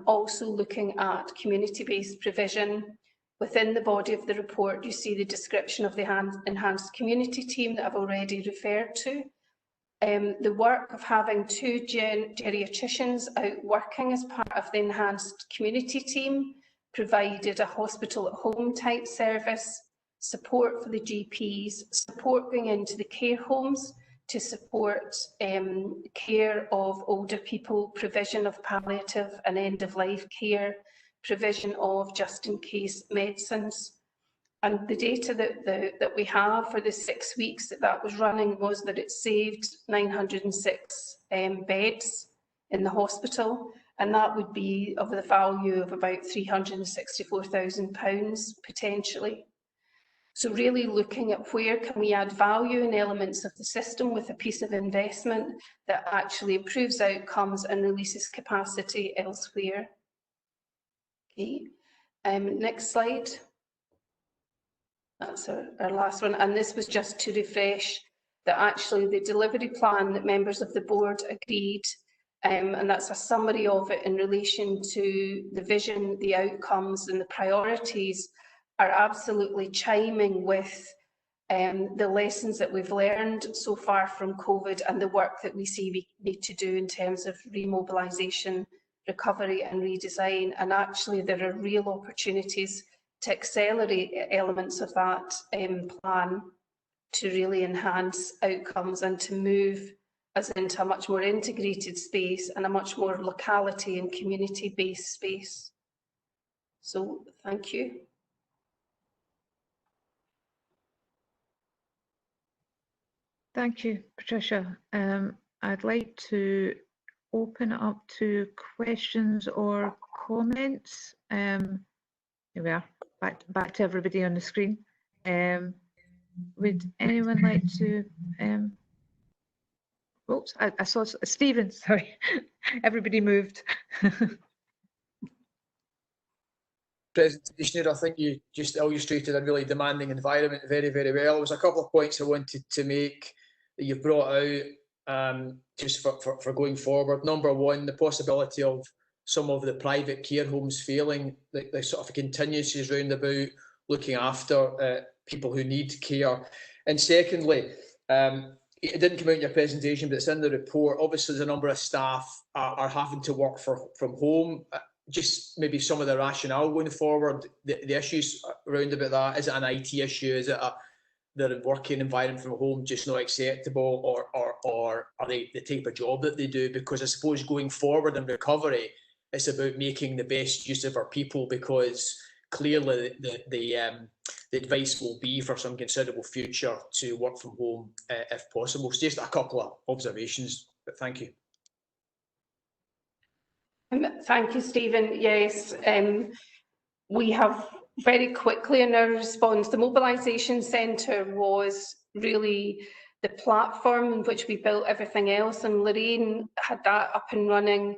Speaker 2: Also looking at community-based provision. Within the body of the report, you see the description of the enhanced community team that I've already referred to. The work of having 2 geriatricians out working as part of the enhanced community team provided a hospital at home type service, support for the GPs, support going into the care homes to support care of older people, provision of palliative and end of life care, provision of just in case medicines. And the data that we have for the 6 weeks that was running was that it saved 906 beds in the hospital, and that would be of the value of about £364,000 potentially. So really looking at where can we add value in elements of the system with a piece of investment that actually improves outcomes and releases capacity elsewhere. Okay, next slide. That's our last one, and this was just to refresh that actually the delivery plan that members of the board agreed, and that's a summary of it in relation to the vision, the outcomes and the priorities, are absolutely chiming with the lessons that we've learned so far from COVID and the work that we see we need to do in terms of remobilisation, recovery and redesign. And actually there are real opportunities to accelerate elements of that plan to really enhance outcomes and to move us into a much more integrated space and a much more locality and community-based space. So thank you.
Speaker 1: Thank you, Patricia. I'd like to open it up to questions or comments. Here we are, back to everybody on the screen. Would anyone like to? Oops, I saw Stephen. Sorry, everybody moved.
Speaker 3: Presentation, I think you just illustrated a really demanding environment very, very well. There was a couple of points I wanted to make that you've brought out just for going forward. Number one, the possibility of some of the private care homes failing, the sort of contingencies round about looking after people who need care. And secondly, it didn't come out in your presentation, but it's in the report. Obviously, there's a number of staff are having to work from home. Just maybe some of the rationale going forward, the issues around about that. Is it an IT issue? Is it the working environment from home just not acceptable, or are they the type of job that they do? Because I suppose going forward in recovery, it's about making the best use of our people, because clearly the advice will be for some considerable future to work from home if possible. So just a couple of observations, but thank you.
Speaker 2: Thank you, Stephen. Yes, we have very quickly in our response, the mobilisation centre was really the platform in which we built everything else, and Lorraine had that up and running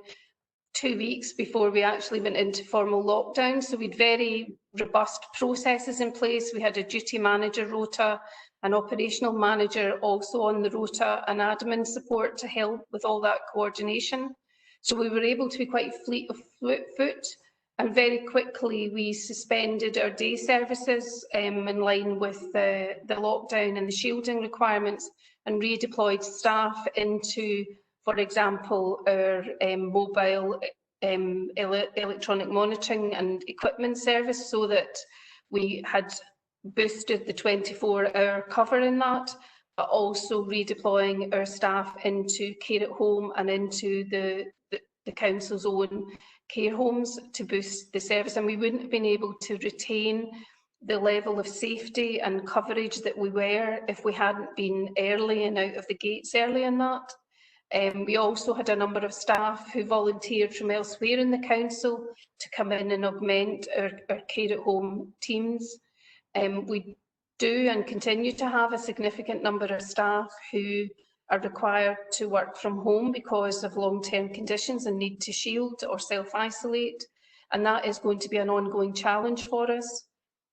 Speaker 2: 2 weeks before we actually went into formal lockdown. So we'd very robust processes in place. We had a duty manager rota, an operational manager also on the rota, and admin support to help with all that coordination. So we were able to be quite fleet of foot, and very quickly we suspended our day services in line with the lockdown and the shielding requirements, and redeployed staff into, for example, our mobile electronic monitoring and equipment service, so that we had boosted the 24-hour cover in that, but also redeploying our staff into care at home and into the council's own care homes to boost the service. And we wouldn't have been able to retain the level of safety and coverage that we were if we hadn't been early and out of the gates early in that. We also had a number of staff who volunteered from elsewhere in the council to come in and augment our care at home teams. We do and continue to have a significant number of staff who are required to work from home because of long-term conditions and need to shield or self-isolate, and that is going to be an ongoing challenge for us.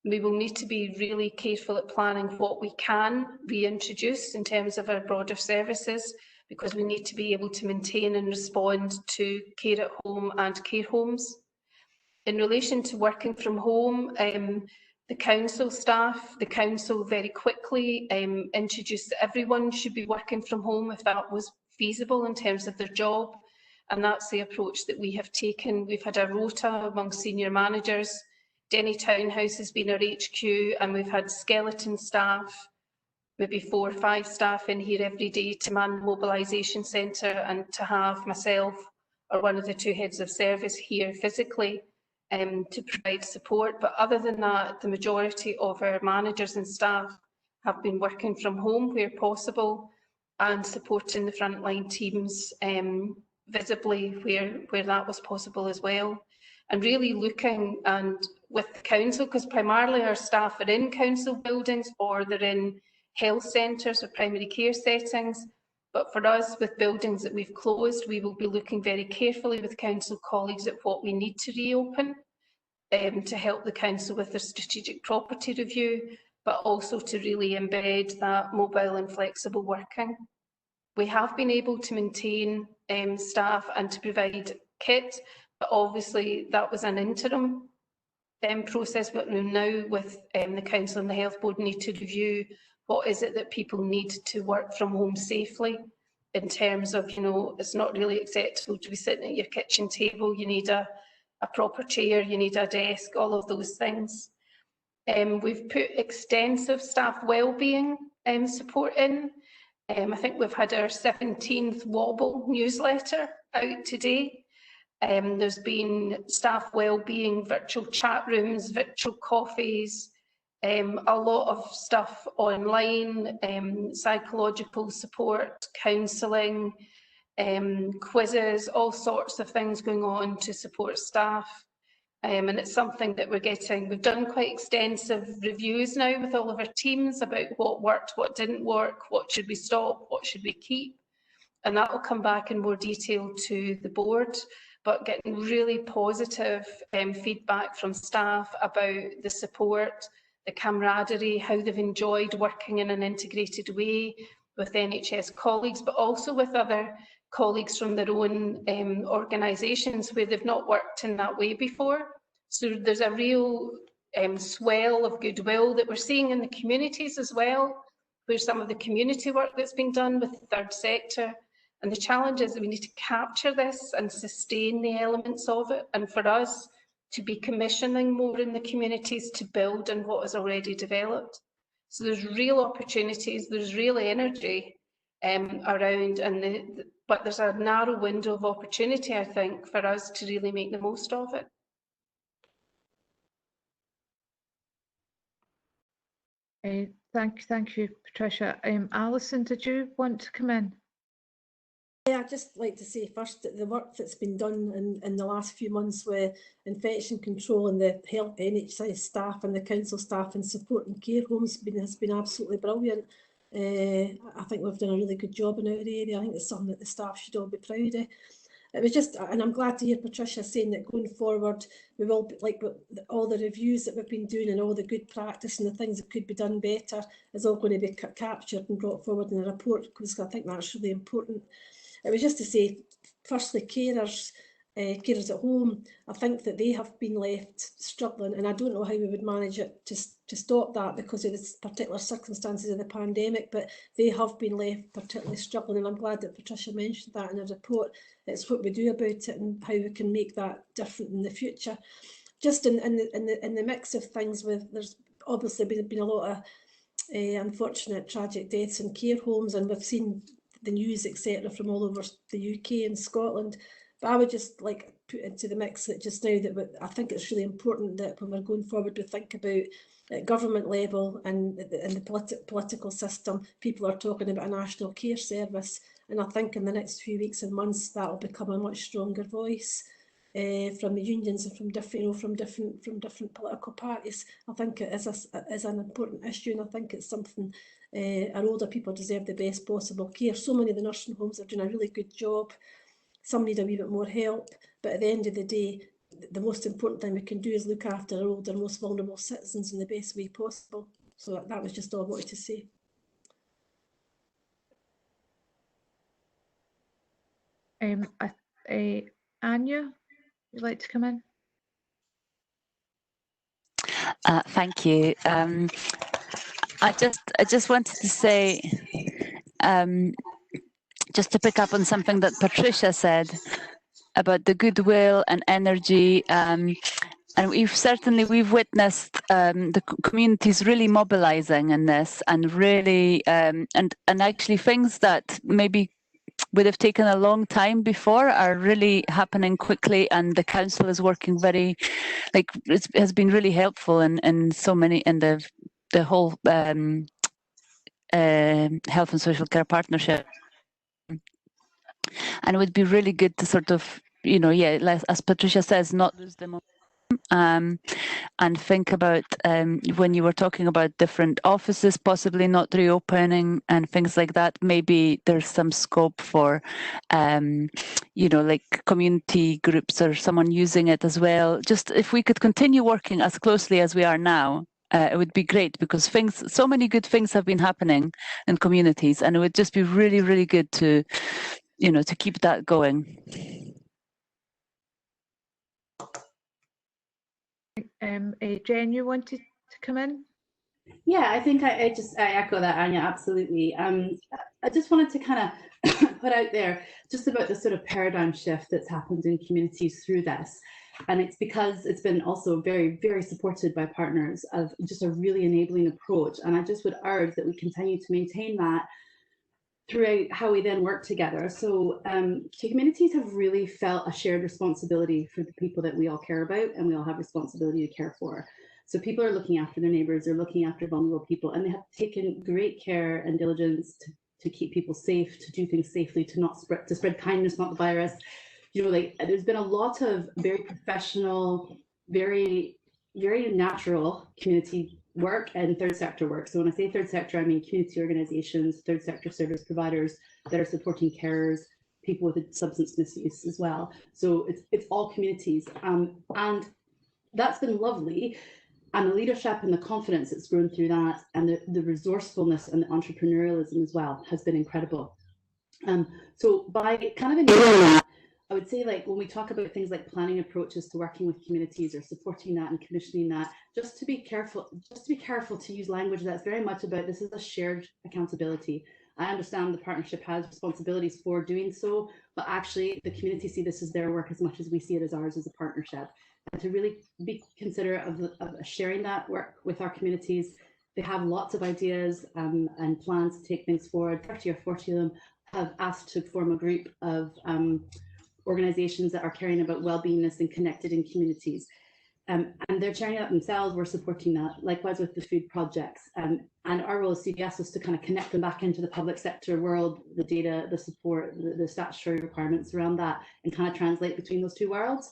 Speaker 2: We will need to be really careful at planning what we can reintroduce in terms of our broader services, because we need to be able to maintain and respond to care at home and care homes. In relation to working from home, the council staff, the council very quickly introduced that everyone should be working from home if that was feasible in terms of their job, and that's the approach that we have taken. We've had a rota among senior managers. Denny Townhouse has been our HQ, and we've had skeleton staff, maybe 4 or 5 staff in here every day to man the mobilisation centre, and to have myself or one of the 2 heads of service here physically to provide support. But other than that, the majority of our managers and staff have been working from home where possible, and supporting the frontline teams visibly where that was possible as well. And really looking and with the council, because primarily our staff are in council buildings or they're in health centres or primary care settings. But for us, with buildings that we've closed, we will be looking very carefully with council colleagues at what we need to reopen to help the council with their strategic property review, but also to really embed that mobile and flexible working. We have been able to maintain staff and to provide kit, but obviously that was an interim process. But now with the Council and the Health Board need to review what is it that people need to work from home safely, in terms of, you know, it's not really acceptable to be sitting at your kitchen table. You need a proper chair, you need a desk, all of those things. We've put extensive staff wellbeing support in. I think we've had our 17th Wobble newsletter out today. There's been staff wellbeing, virtual chat rooms, virtual coffees, a lot of stuff online, psychological support, counselling, quizzes, all sorts of things going on to support staff. And it's something that we've done quite extensive reviews now with all of our teams about what worked, what didn't work, what should we stop, what should we keep. And that will come back in more detail to the board, but getting really positive feedback from staff about the support, the camaraderie, how they've enjoyed working in an integrated way with NHS colleagues, but also with other colleagues from their own organisations where they've not worked in that way before. So there's a real swell of goodwill that we're seeing in the communities as well, where some of the community work that's been done with the third sector. And the challenge is that we need to capture this and sustain the elements of it, and for us to be commissioning more in the communities to build on what is already developed. So there's real opportunities, there's real energy around, but there's a narrow window of opportunity, I think, for us to really make the most of it.
Speaker 1: Thank you, Patricia. Alison, did you want to come in?
Speaker 8: Yeah, I'd just like to say first that the work that's been done in the last few months with infection control and the health NHS staff and the council staff and support in care homes has been absolutely brilliant. I think we've done a really good job in our area. I think it's something that the staff should all be proud of. It was just, and I'm glad to hear Patricia saying that going forward, we will, like all the reviews that we've been doing and all the good practice and the things that could be done better is all going to be captured and brought forward in the report, because I think that's really important. It was just to say, firstly, carers at home, I think that they have been left struggling, and I don't know how we would manage it to stop that because of the particular circumstances of the pandemic, but they have been left particularly struggling, and I'm glad that Patricia mentioned that in her report. It's what we do about it and how we can make that different in the future. Just in the mix of things, there's obviously been a lot of unfortunate tragic deaths in care homes, and we've seen the news, etc., from all over the UK and Scotland. But I would just like put into the mix that just now that I think it's really important that when we're going forward, we think about at government level and in the political system, people are talking about a national care service. And I think in the next few weeks and months, that will become a much stronger voice from the unions and from different political parties. I think it is an important issue, and I think it's something our older people deserve the best possible care. So many of the nursing homes are doing a really good job. Some need a wee bit more help, but at the end of the day, the most important thing we can do is look after our older, most vulnerable citizens in the best way possible. So that was just all I wanted to say.
Speaker 1: Anya, you'd like to come in?
Speaker 11: Thank you. I just wanted to say, just to pick up on something that Patricia said about the goodwill and energy, and we've witnessed the communities really mobilising in this, and really and actually things that maybe would have taken a long time before are really happening quickly, and the council is working very, like, it has been really helpful in so many, in the whole health and social care partnership. And it would be really good to sort of, you know, as Patricia says, not lose the momentum, and think about when you were talking about different offices possibly not reopening and things like that, maybe there's some scope for, you know, like community groups or someone using it as well. Just if we could continue working as closely as we are now, it would be great, because so many good things have been happening in communities, and it would just be really, really good to, to keep that going.
Speaker 1: Jen, you wanted to come in?
Speaker 12: Yeah, I think I echo that, Anya, absolutely. I just wanted to kind of put out there just about the sort of paradigm shift that's happened in communities through this. And it's because it's been also very, very supported by partners of just a really enabling approach. And I just would urge that we continue to maintain that throughout how we then work together. So communities have really felt a shared responsibility for the people that we all care about and we all have responsibility to care for. So people are looking after their neighbours, they're looking after vulnerable people, and they have taken great care and diligence to keep people safe, to do things safely, to spread kindness, not the virus. Like there's been a lot of very professional, very, very natural community work and third sector work. So when I say third sector, I mean community organisations, third sector service providers that are supporting carers, people with substance misuse as well. So it's all communities, and that's been lovely. And the leadership and the confidence that's grown through that, and the resourcefulness and the entrepreneurialism as well, has been incredible. So by kind of enabling that, I would say, like when we talk about things like planning approaches to working with communities or supporting that and commissioning that, just to be careful to use language that's very much about this is a shared accountability. I understand the partnership has responsibilities for doing so, but actually the community see this as their work as much as we see it as ours as a partnership. And to really be considerate of sharing that work with our communities. They have lots of ideas and plans to take things forward. 30 or 40 of them have asked to form a group of organisations that are caring about well-beingness and connected in communities. And they're sharing that themselves, we're supporting that. Likewise with the food projects. And our role as CBS was to kind of connect them back into the public sector world, the data, the support, the statutory requirements around that, and kind of translate between those two worlds.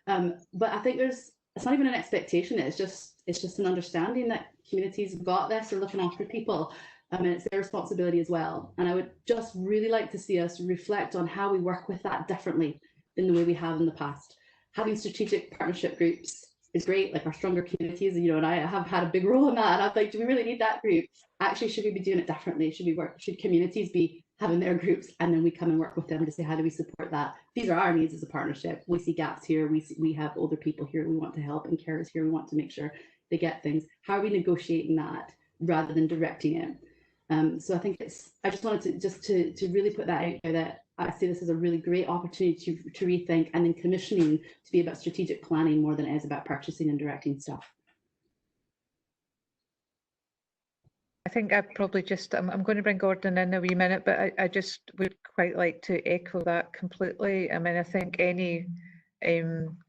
Speaker 12: But I think it's not even an expectation, it's just an understanding that communities have got this, they're looking after people, and it's their responsibility as well. And I would just really like to see us reflect on how we work with that differently than the way we have in the past. Having strategic partnership groups is great, like our stronger communities, and I have had a big role in that, and I'm like, do we really need that group? Actually, should we be doing it differently? Should communities be having their groups, and then we come and work with them to say, how do we support that? These are our needs as a partnership. We see gaps here, we have older people here we want to help, and carers here we want to make sure they get things. How are we negotiating that rather than directing it? So I think I just wanted to really put that out there, that I see this as a really great opportunity to rethink, and then commissioning to be about strategic planning more than it is about purchasing and directing stuff.
Speaker 1: I think I probably I'm going to bring Gordon in a wee minute, but I just would quite like to echo that completely. I mean, I think any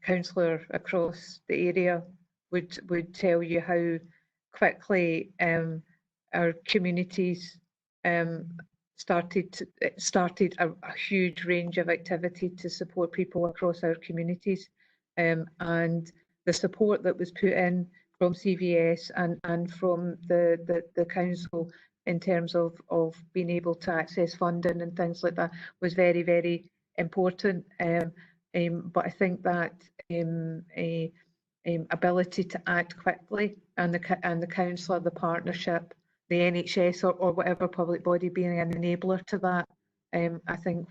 Speaker 1: councillor across the area would tell you how quickly our communities started a huge range of activity to support people across our communities, and the support that was put in from CVS and from the council in terms of being able to access funding and things like that was very, very important. But I think that ability to act quickly, and the council, the partnership, the NHS or whatever public body being an enabler to that, I think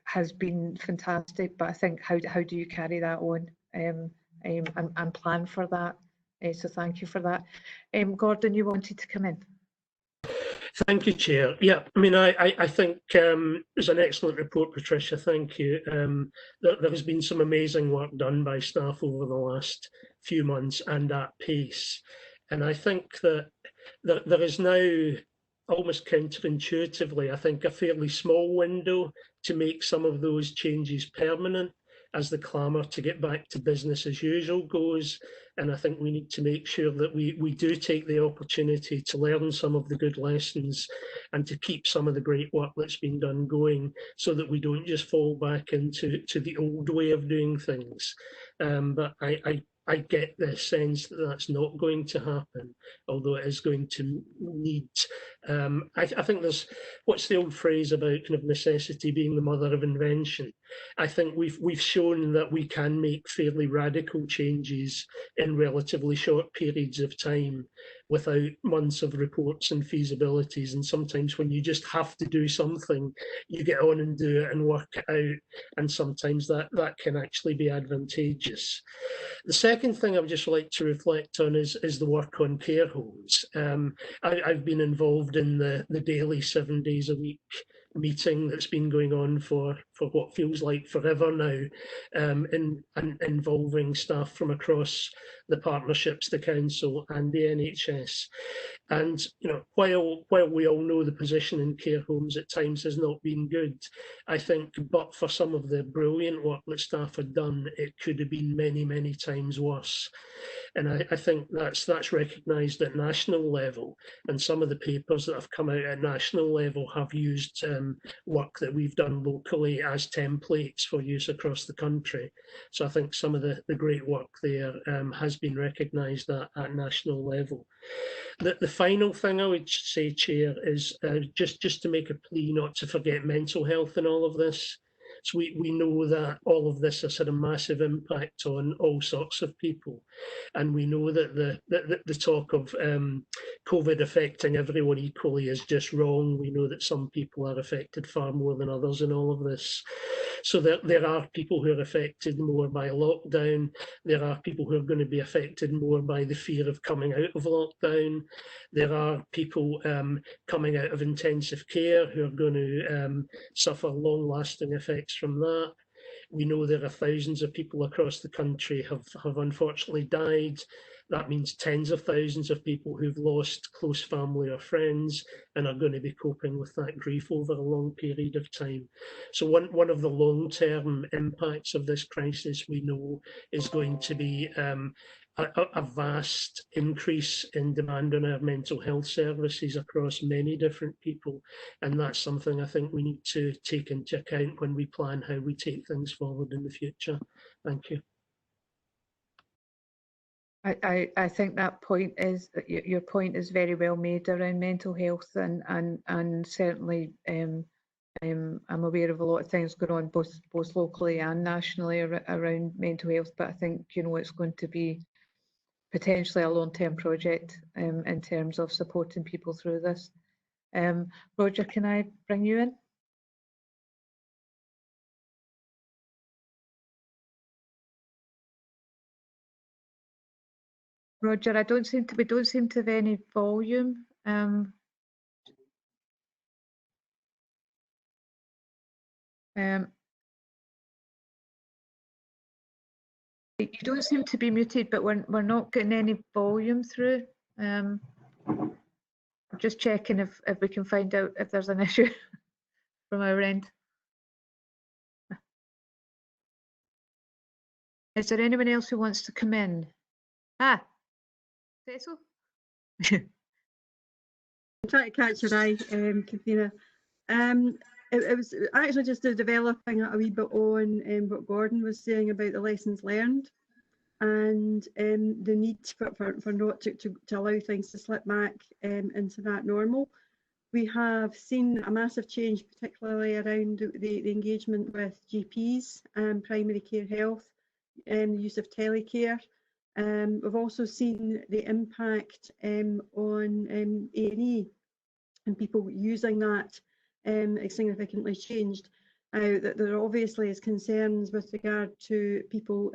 Speaker 1: has been fantastic. But I think how do you carry that on and plan for that? So thank you for that. Gordon, you wanted to come in.
Speaker 7: Thank you, Chair. Yeah, I mean, I think it was an excellent report, Patricia. Thank you. There has been some amazing work done by staff over the last few months and at pace. And I think that there is now, almost counterintuitively, I think a fairly small window to make some of those changes permanent as the clamour to get back to business as usual goes. And I think we need to make sure that we do take the opportunity to learn some of the good lessons and to keep some of the great work that's been done going, so that we don't just fall back into the old way of doing things. But I get the sense that that's not going to happen, although it is going to need. I think there's, what's the old phrase about kind of necessity being the mother of invention? I think we've shown that we can make fairly radical changes in relatively short periods of time without months of reports and feasibilities. And sometimes when you just have to do something, you get on and do it and work it out. And sometimes that can actually be advantageous. The second thing I would just like to reflect on is the work on care homes. I've been involved in the daily 7 days a week meeting that's been going on for what feels like forever now, involving staff from across the partnerships, the council and the NHS. And while we all know the position in care homes at times has not been good, I think but for some of the brilliant work that staff had done, it could have been many times worse. And I think that's recognised at national level, and some of the papers that have come out at national level have used work that we've done locally as templates for use across the country. So I think some of the great work there has been recognised at national level. The final thing I would say, Chair, is just to make a plea not to forget mental health in all of this. So we know that all of this has had a massive impact on all sorts of people. And we know that the talk of COVID affecting everyone equally is just wrong. We know that some people are affected far more than others in all of this. So there are people who are affected more by lockdown. There are people who are going to be affected more by the fear of coming out of lockdown. There are people coming out of intensive care who are going to suffer long-lasting effects from that. We know there are thousands of people across the country have unfortunately died. That means tens of thousands of people who've lost close family or friends and are going to be coping with that grief over a long period of time. So one of the long-term impacts of this crisis we know is going to be a vast increase in demand on our mental health services across many different people. And that's something I think we need to take into account when we plan how we take things forward in the future. Thank you.
Speaker 1: I think that point is your point is very well made around mental health, and certainly I'm aware of a lot of things going on both locally and nationally around mental health. But I think it's going to be potentially a long-term project in terms of supporting people through this. Roger, can I bring you in? Roger, we don't seem to have any volume. You don't seem to be muted, but we're not getting any volume through. I'm just checking if we can find out if there's an issue from our end. Is there anyone else who wants to come in? Cecil?
Speaker 10: I'm trying to catch your eye, Kathina. It was actually just developing a wee bit on what Gordon was saying about the lessons learned and the need for not to allow things to slip back into that normal. We have seen a massive change, particularly around the engagement with GPs and primary care health and the use of telecare. We've also seen the impact on A&E and people using that significantly changed. That there obviously is concerns with regard to people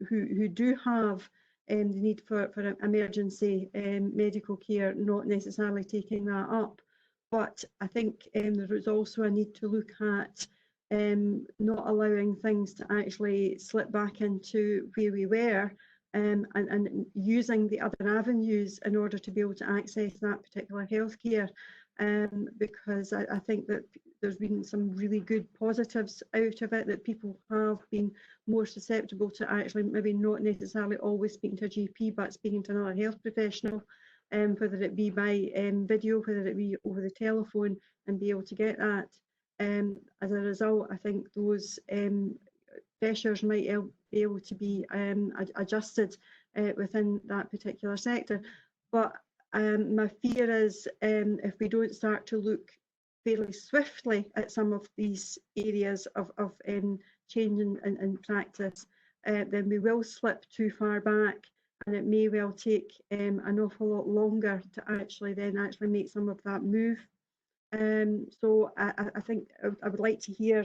Speaker 10: who do have the need for emergency medical care, not necessarily taking that up. But I think there is also a need to look at not allowing things to actually slip back into where we were, and using the other avenues in order to be able to access that particular healthcare. Because I think that there's been some really good positives out of it, that people have been more susceptible to actually maybe not necessarily always speaking to a GP, but speaking to another health professional, whether it be by video, whether it be over the telephone, and be able to get that. As a result, I think those pressures might be able to be adjusted within that particular sector. But my fear is if we don't start to look fairly swiftly at some of these areas of change in practice, then we will slip too far back, and it may well take an awful lot longer to actually make some of that move. So I think I would like to hear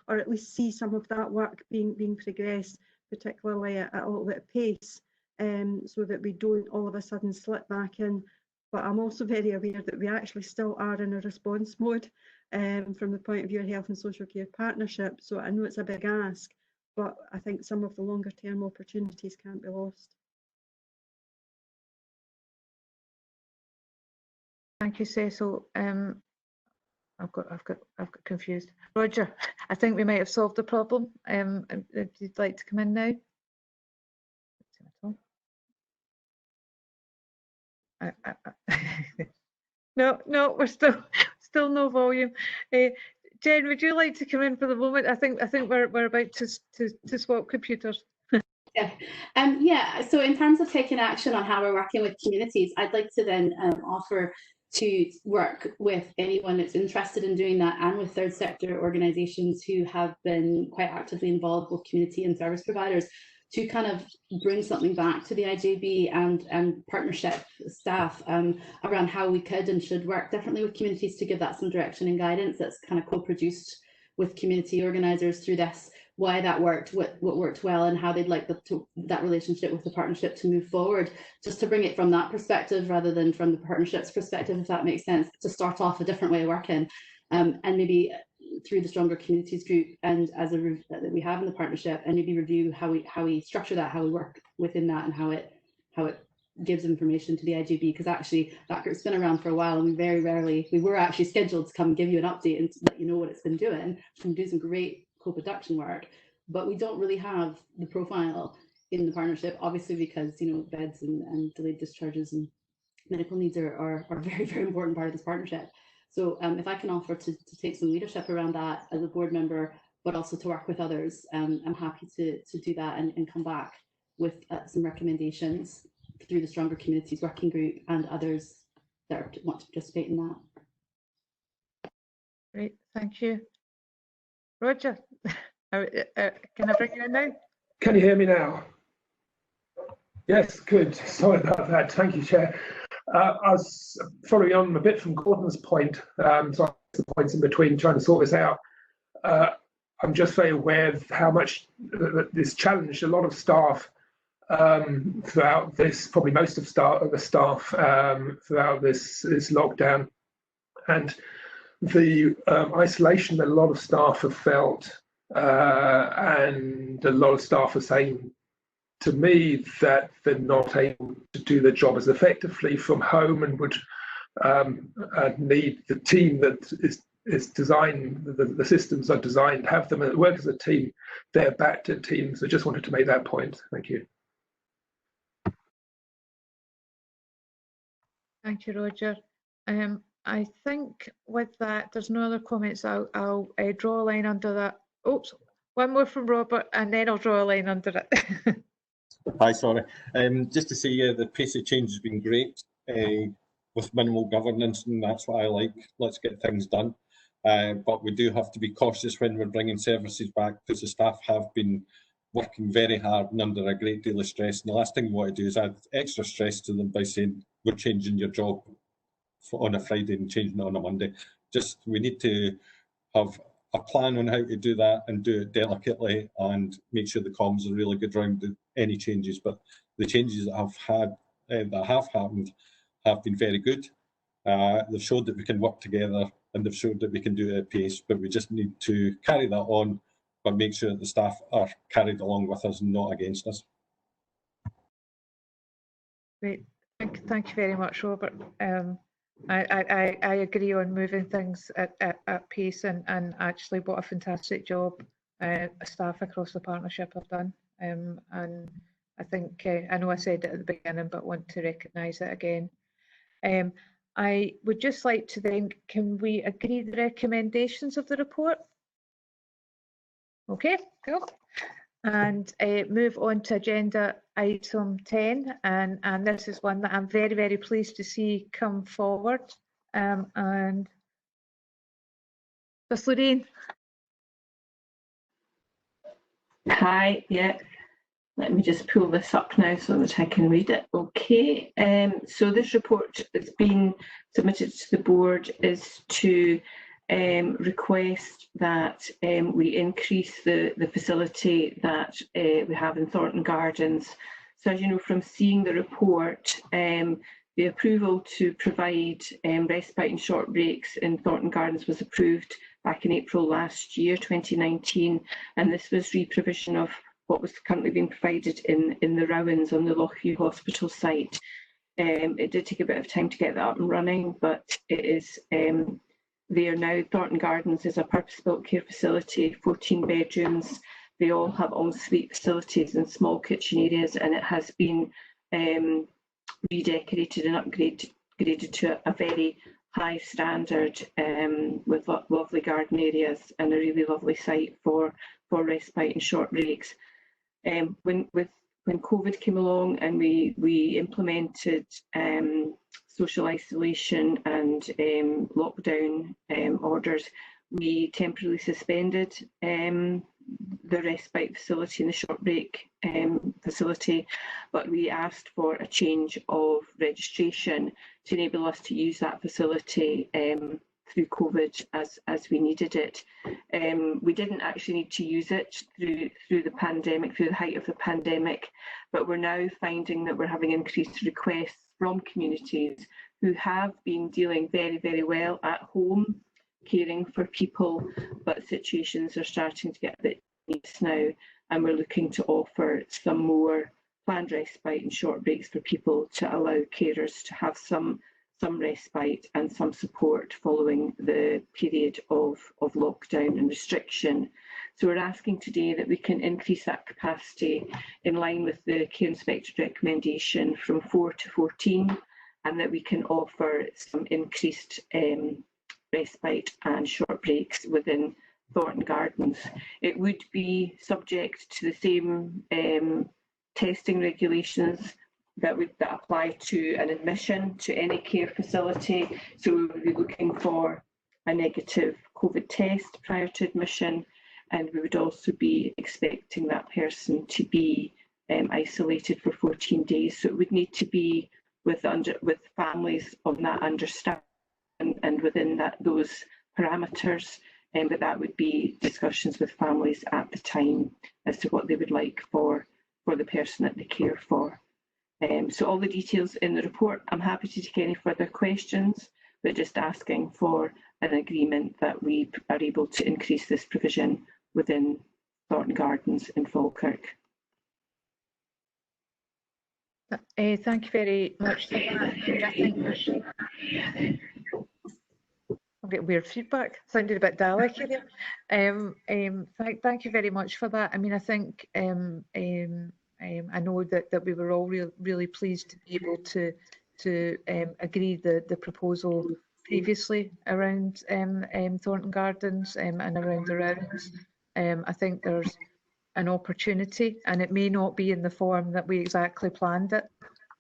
Speaker 10: or at least see some of that work being progressed, particularly at a little bit of pace, so that we don't all of a sudden slip back in. But I'm also very aware that we actually still are in a response mode from the point of view of health and social care partnership. So I know it's a big ask, but I think some of the longer term opportunities can't be lost.
Speaker 1: Thank you, Cecil. I've got confused. Roger, I think we might have solved the problem. If you'd like to come in now. No, we're still no volume. Jen, would you like to come in for the moment? I think we're about to swap computers.
Speaker 12: Yeah. Yeah, so in terms of taking action on how we're working with communities, I'd like to then offer to work with anyone that's interested in doing that, and with third sector organisations who have been quite actively involved with community and service providers, to kind of bring something back to the IJB and partnership staff around how we could and should work differently with communities, to give that some direction and guidance that's kind of co-produced with community organisers through this, why that worked, what worked well, and how they'd like that relationship with the partnership to move forward, just to bring it from that perspective rather than from the partnership's perspective, if that makes sense, to start off a different way of working, and maybe through the Stronger Communities group and as that we have in the partnership, and maybe review how we structure that, how we work within that, and how it gives information to the IJB, because actually that group's been around for a while, and we very rarely, we were actually scheduled to come give you an update and let you know what it's been doing. It's been doing some great co-production work, but we don't really have the profile in the partnership, obviously, because beds and delayed discharges and medical needs are a very, very important part of this partnership. So if I can offer to take some leadership around that as a board member, but also to work with others, I'm happy to do that and come back with some recommendations through the Stronger Communities Working Group and others that want to participate in that.
Speaker 1: Great, thank you. Roger, can I bring you in now?
Speaker 13: Can you hear me now? Yes, good. Sorry about that. Thank you, Chair. I was following on a bit from Gordon's point, so the points in between trying to sort this out. I'm just very aware of how much this challenged a lot of staff throughout this, probably most of the staff throughout this lockdown, and the isolation that a lot of staff have felt, and a lot of staff are saying to me that they're not able to do their job as effectively from home, and would need the team that is designed, the systems are designed to have them work as a team. They're back to teams. I just wanted to make that point. Thank you.
Speaker 1: Thank you, Roger. I think with that, there's no other comments. I'll draw a line under that. Oops, one more from Robert, and then I'll draw a line under it.
Speaker 14: Hi, sorry. Just to say, the pace of change has been great with minimal governance, and that's what I like. Let's get things done. But we do have to be cautious when we're bringing services back, because the staff have been working very hard and under a great deal of stress. And the last thing we want to do is add extra stress to them by saying, we're changing your job on a Friday and changing it on a Monday. We need to have a plan on how to do that, and do it delicately, and make sure the comms are really good around any changes. But the changes that have happened have been very good. They've showed that we can work together, and they've showed that we can do it at pace, but we just need to carry that on, but make sure that the staff are carried along with us and not against us.
Speaker 1: Great, thank you very much, Robert. I agree on moving things at pace, and actually what a fantastic job staff across the partnership have done. And I think, I know I said it at the beginning, but want to recognise it again. I would just like to then, can we agree the recommendations of the report? Okay, cool. And move on to agenda item 10, and this is one that I'm very, very pleased to see come forward. And Miss Lorraine.
Speaker 4: Hi, yeah. Let me just pull this up now so that I can read it. Okay, so this report that's been submitted to the board is to request that we increase the facility that we have in Thornton Gardens. So as you know from seeing the report, the approval to provide respite and short breaks in Thornton Gardens was approved back in April last year, 2019, and this was re-provision of what was currently being provided in the Rowans on the Lochview Hospital site. It did take a bit of time to get that up and running, but it is there now. Thornton Gardens is a purpose-built care facility, 14 bedrooms. They all have ensuite facilities and small kitchen areas, and it has been redecorated and upgraded to a very high standard with lovely garden areas and a really lovely site for respite and short breaks. When COVID came along and we implemented social isolation and lockdown orders, we temporarily suspended the respite facility and the short break facility, but we asked for a change of registration to enable us to use that facility through COVID as we needed it. We didn't actually need to use it through the pandemic, through the height of the pandemic, but we're now finding that we're having increased requests from communities who have been dealing very, very well at home, caring for people, but situations are starting to get a bit tense now, and we're looking to offer some more planned respite and short breaks for people to allow carers to have some respite and some support following the period of lockdown and restriction. So we're asking today that we can increase that capacity in line with the Care Inspector's recommendation from 4 to 14, and that we can offer some increased respite and short breaks within Thornton Gardens. It would be subject to the same testing regulations that apply to an admission to any care facility. So we would be looking for a negative COVID test prior to admission, and we would also be expecting that person to be isolated for 14 days. So it would need to be with families on that understanding and within those parameters, but that would be discussions with families at the time as to what they would like for the person that they care for. So all the details in the report. I'm happy to take any further questions, but just asking for an agreement that we are able to increase this provision within Thornton Gardens in Falkirk.
Speaker 1: Thank you very much for that. I think I'm getting weird feedback. Sounded a bit Dalek there. Thank you very much for that. I mean, I think I know that we were all really pleased to be able to agree the proposal previously around Thornton Gardens and around the Rowans. I think there's an opportunity, and it may not be in the form that we exactly planned it,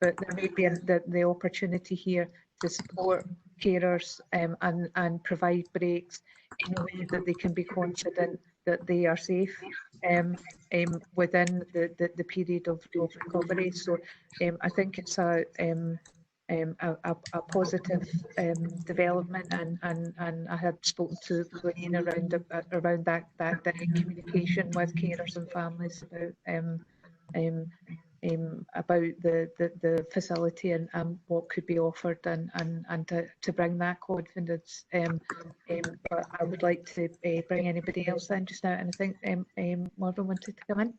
Speaker 1: but there may be the opportunity here to support carers and provide breaks in a way that they can be confident that they are safe within the period of recovery. So I think it's a positive development, and I had spoken to Lorraine around that communication with carers and families about the facility and what could be offered and to bring that confidence. But I would like to bring anybody else in just now, and I think Marvin wanted to come in.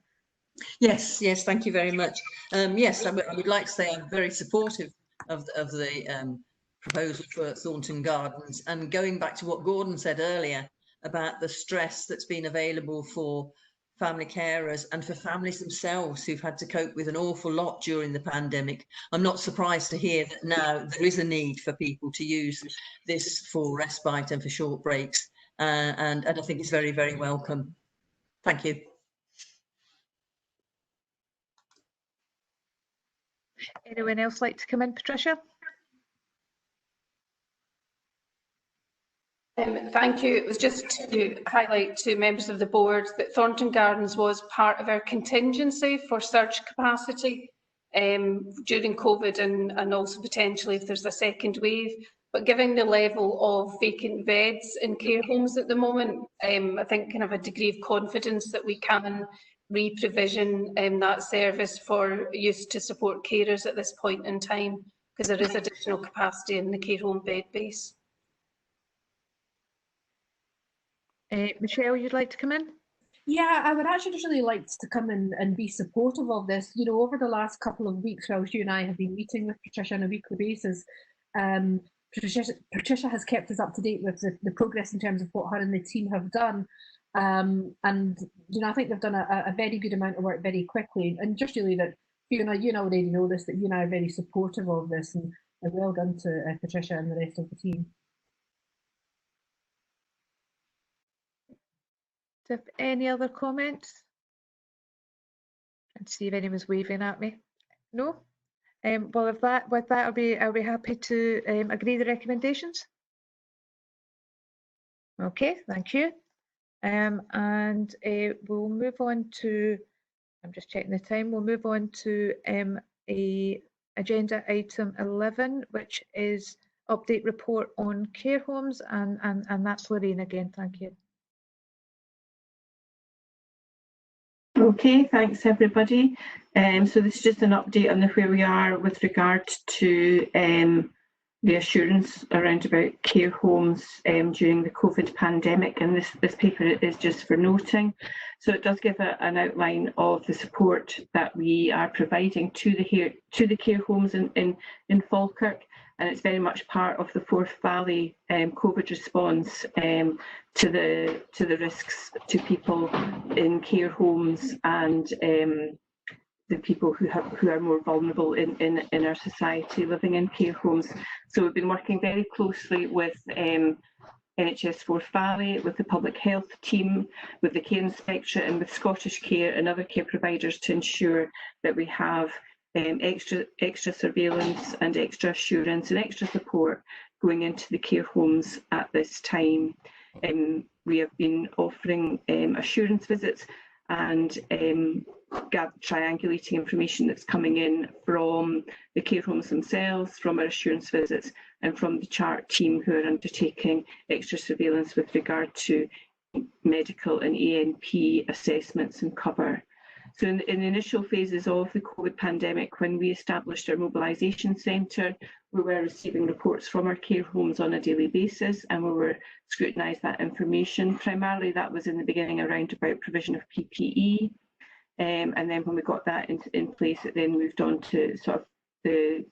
Speaker 15: Yes, thank you very much. Yes, I would like to say I'm very supportive of the proposal for Thornton Gardens, and going back to what Gordon said earlier about the stress that's been available for family carers and for families themselves who've had to cope with an awful lot during the pandemic. I'm not surprised to hear that now there is a need for people to use this for respite and for short breaks, and I think it's very, very welcome. Thank you.
Speaker 1: Anyone else like to come in, Patricia?
Speaker 2: Thank you. It was just to highlight to members of the board that Thornton Gardens was part of our contingency for surge capacity during COVID and also potentially if there's a second wave. But given the level of vacant beds in care homes at the moment, I think kind of a degree of confidence that we can re-provision that service for use to support carers at this point in time, because there is additional capacity in the care home bed base.
Speaker 1: Michelle, you'd like to come in?
Speaker 16: Yeah, I would actually just really like to come in and be supportive of this. You know, over the last couple of weeks, whilst you and I have been meeting with Patricia on a weekly basis, Patricia has kept us up to date with the progress in terms of what her and the team have done. And, you know, I think they've done a very good amount of work very quickly. And just really that, you already know this, that you and I are very supportive of this. And well done to Patricia and the rest of the team.
Speaker 1: Do you have any other comments? And see if anyone's waving at me. No? Well, with that, I'll be happy to agree the recommendations. Okay, thank you. And we'll move on to, I'm just checking the time, we'll move on to agenda item 11, which is update report on care homes, and that's Lorraine again, thank you.
Speaker 4: Okay, thanks everybody. So this is just an update on where we are with regard to the assurance around about care homes during the COVID pandemic, and this paper is just for noting. So it does give an outline of the support that we are providing to the care homes in Falkirk, and it's very much part of the Forth Valley COVID response to the risks to people in care homes and the people who are more vulnerable in our society living in care homes. So we've been working very closely with NHS Forth Valley, with the public health team, with the Care Inspectorate and with Scottish Care and other care providers to ensure that we have extra surveillance and extra assurance and extra support going into the care homes at this time. We have been offering assurance visits and triangulating information that's coming in from the care homes themselves, from our assurance visits and from the CHART team who are undertaking extra surveillance with regard to medical and ANP assessments and cover. So in the initial phases of the COVID pandemic, when we established our mobilisation centre, we were receiving reports from our care homes on a daily basis, and we were scrutinising that information. Primarily that was in the beginning around about provision of PPE, and then when we got that in place, it then moved on to sort of the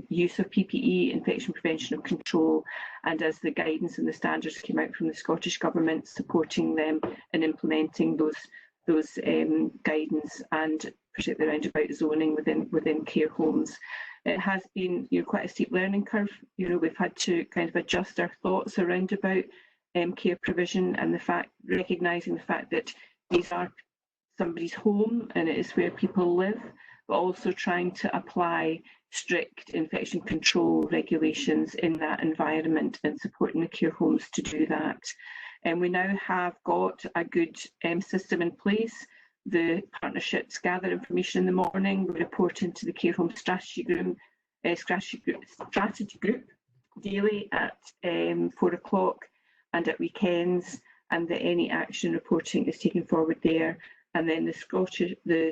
Speaker 4: use of PPE, infection prevention and control, and as the guidance and the standards came out from the Scottish Government, supporting them in implementing those guidance, and particularly around about zoning within care homes. It has been quite a steep learning curve. We've had to kind of adjust our thoughts around about care provision and recognising the fact that these are somebody's home and it is where people live, but also trying to apply strict infection control regulations in that environment and supporting the care homes to do that. And we now have got a good system in place. The partnerships gather information in the morning, we report into the care home strategy group daily at 4 o'clock and at weekends, and that any action reporting is taken forward there. And then the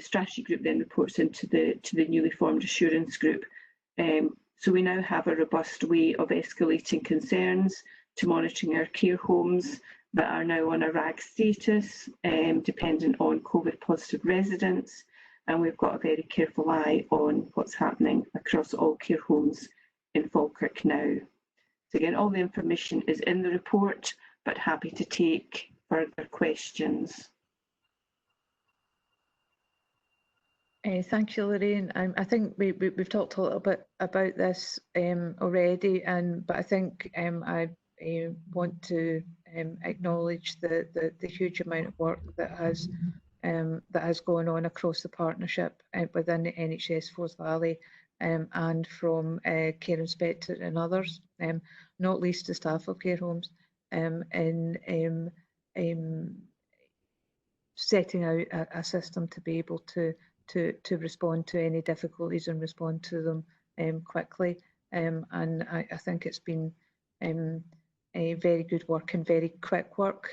Speaker 4: strategy group then reports into the newly formed assurance group. So we now have a robust way of escalating concerns to monitoring our care homes that are now on a RAG status, dependent on COVID positive residents. And we've got a very careful eye on what's happening across all care homes in Falkirk now. So again, all the information is in the report, but happy to take further questions.
Speaker 1: Thank you, Lorraine. I think we've talked a little bit about this already, but I think I want to acknowledge the huge amount of work that has gone on across the partnership within the NHS Forth Valley and from Care Inspectorate and others, not least the staff of care homes. in setting out a system to be able to respond to any difficulties and respond to them quickly. And I think it's been a very good work and very quick work,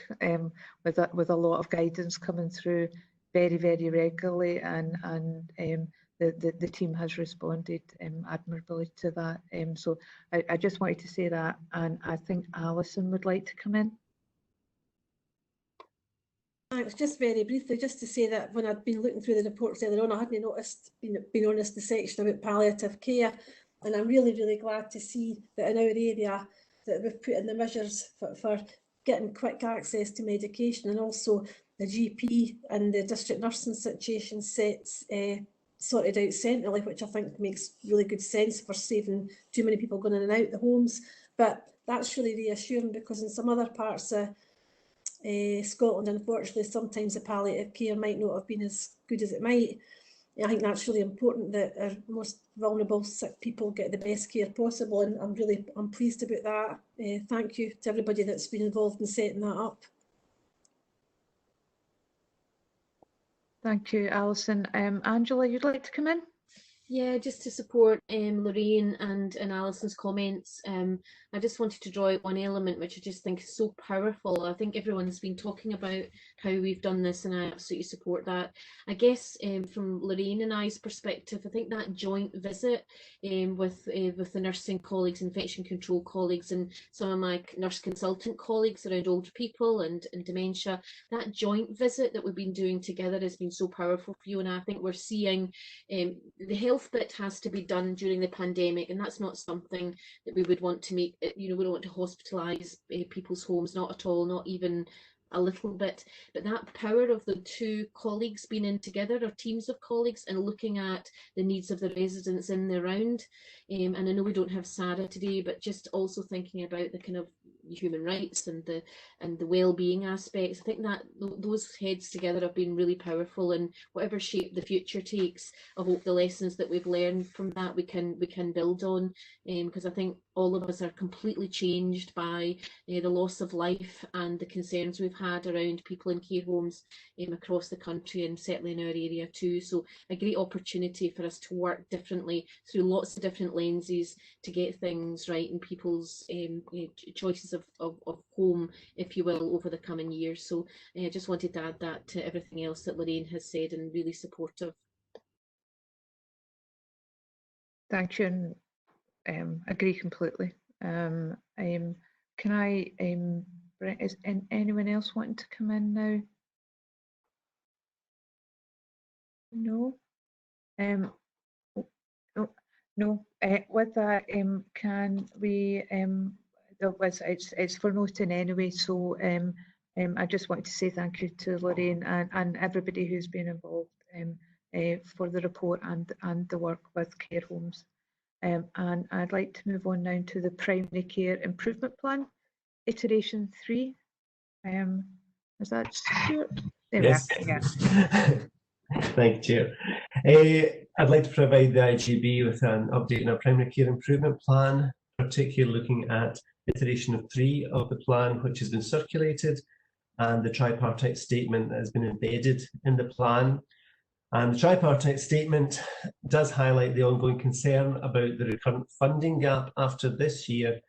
Speaker 1: with a lot of guidance coming through very regularly, and the team has responded admirably to that. So I just wanted to say that, and I think Alison would like to come in.
Speaker 8: Thanks. Just very briefly, just to say that when I'd been looking through the reports earlier on, I hadn't noticed, being honest, the section about palliative care, and I'm really glad to see that in our area that we've put in the measures for getting quick access to medication, and also the GP and the district nursing situation sorted out centrally, which I think makes really good sense for saving too many people going in and out the homes. But that's really reassuring, because in some other parts of Scotland, unfortunately, sometimes the palliative care might not have been as good as it might. I think that's really important, that our most vulnerable sick people get the best care possible, and I'm pleased about that. Thank you to everybody that's been involved in setting that up.
Speaker 1: Thank you, Alison. Angela, you'd like to come in?
Speaker 9: Yeah, just to support Lorraine and Alison's comments, I just wanted to draw out one element which I just think is so powerful. I think everyone's been talking about how we've done this, and I absolutely support that. I guess from Lorraine and I's perspective, I think that joint visit with the nursing colleagues, infection control colleagues, and some of my nurse consultant colleagues around older people and dementia, that joint visit that we've been doing together has been so powerful for you. And I think we're seeing the health bit has to be done during the pandemic, and that's not something that we would want to make, we don't want to hospitalise people's homes, not at all, not even a little bit. But that power of the two colleagues being in together, or teams of colleagues, and looking at the needs of the residents in the round, and I know we don't have Sarah today, but just also thinking about the kind of human rights and the well-being aspects, I think that those heads together have been really powerful, and whatever shape the future takes, I hope the lessons that we've learned from that we can build on, because I think all of us are completely changed by the loss of life and the concerns we've had around people in care homes across the country, and certainly in our area too. So a great opportunity for us to work differently through lots of different lenses to get things right in people's choices of home, if you will, over the coming years. So I just wanted to add that to everything else that Lorraine has said, and really supportive.
Speaker 1: Thank you, and agree completely. Can I, is anyone else wanting to come in now? No. No. With that, can we? It's for noting anyway. So I just wanted to say thank you to Lorraine and everybody who's been involved for the report and the work with care homes. And I'd like to move on now to the Primary Care Improvement Plan, iteration 3. Is that Stuart? There
Speaker 17: Yes.
Speaker 1: we are. Yeah.
Speaker 17: Thank you, Chair. I'd like to provide the IGB with an update on our Primary Care Improvement Plan, particularly looking at iteration 3 of the plan, which has been circulated, and the tripartite statement that has been embedded in the plan. And the tripartite statement does highlight the ongoing concern about the recurrent funding gap after this year,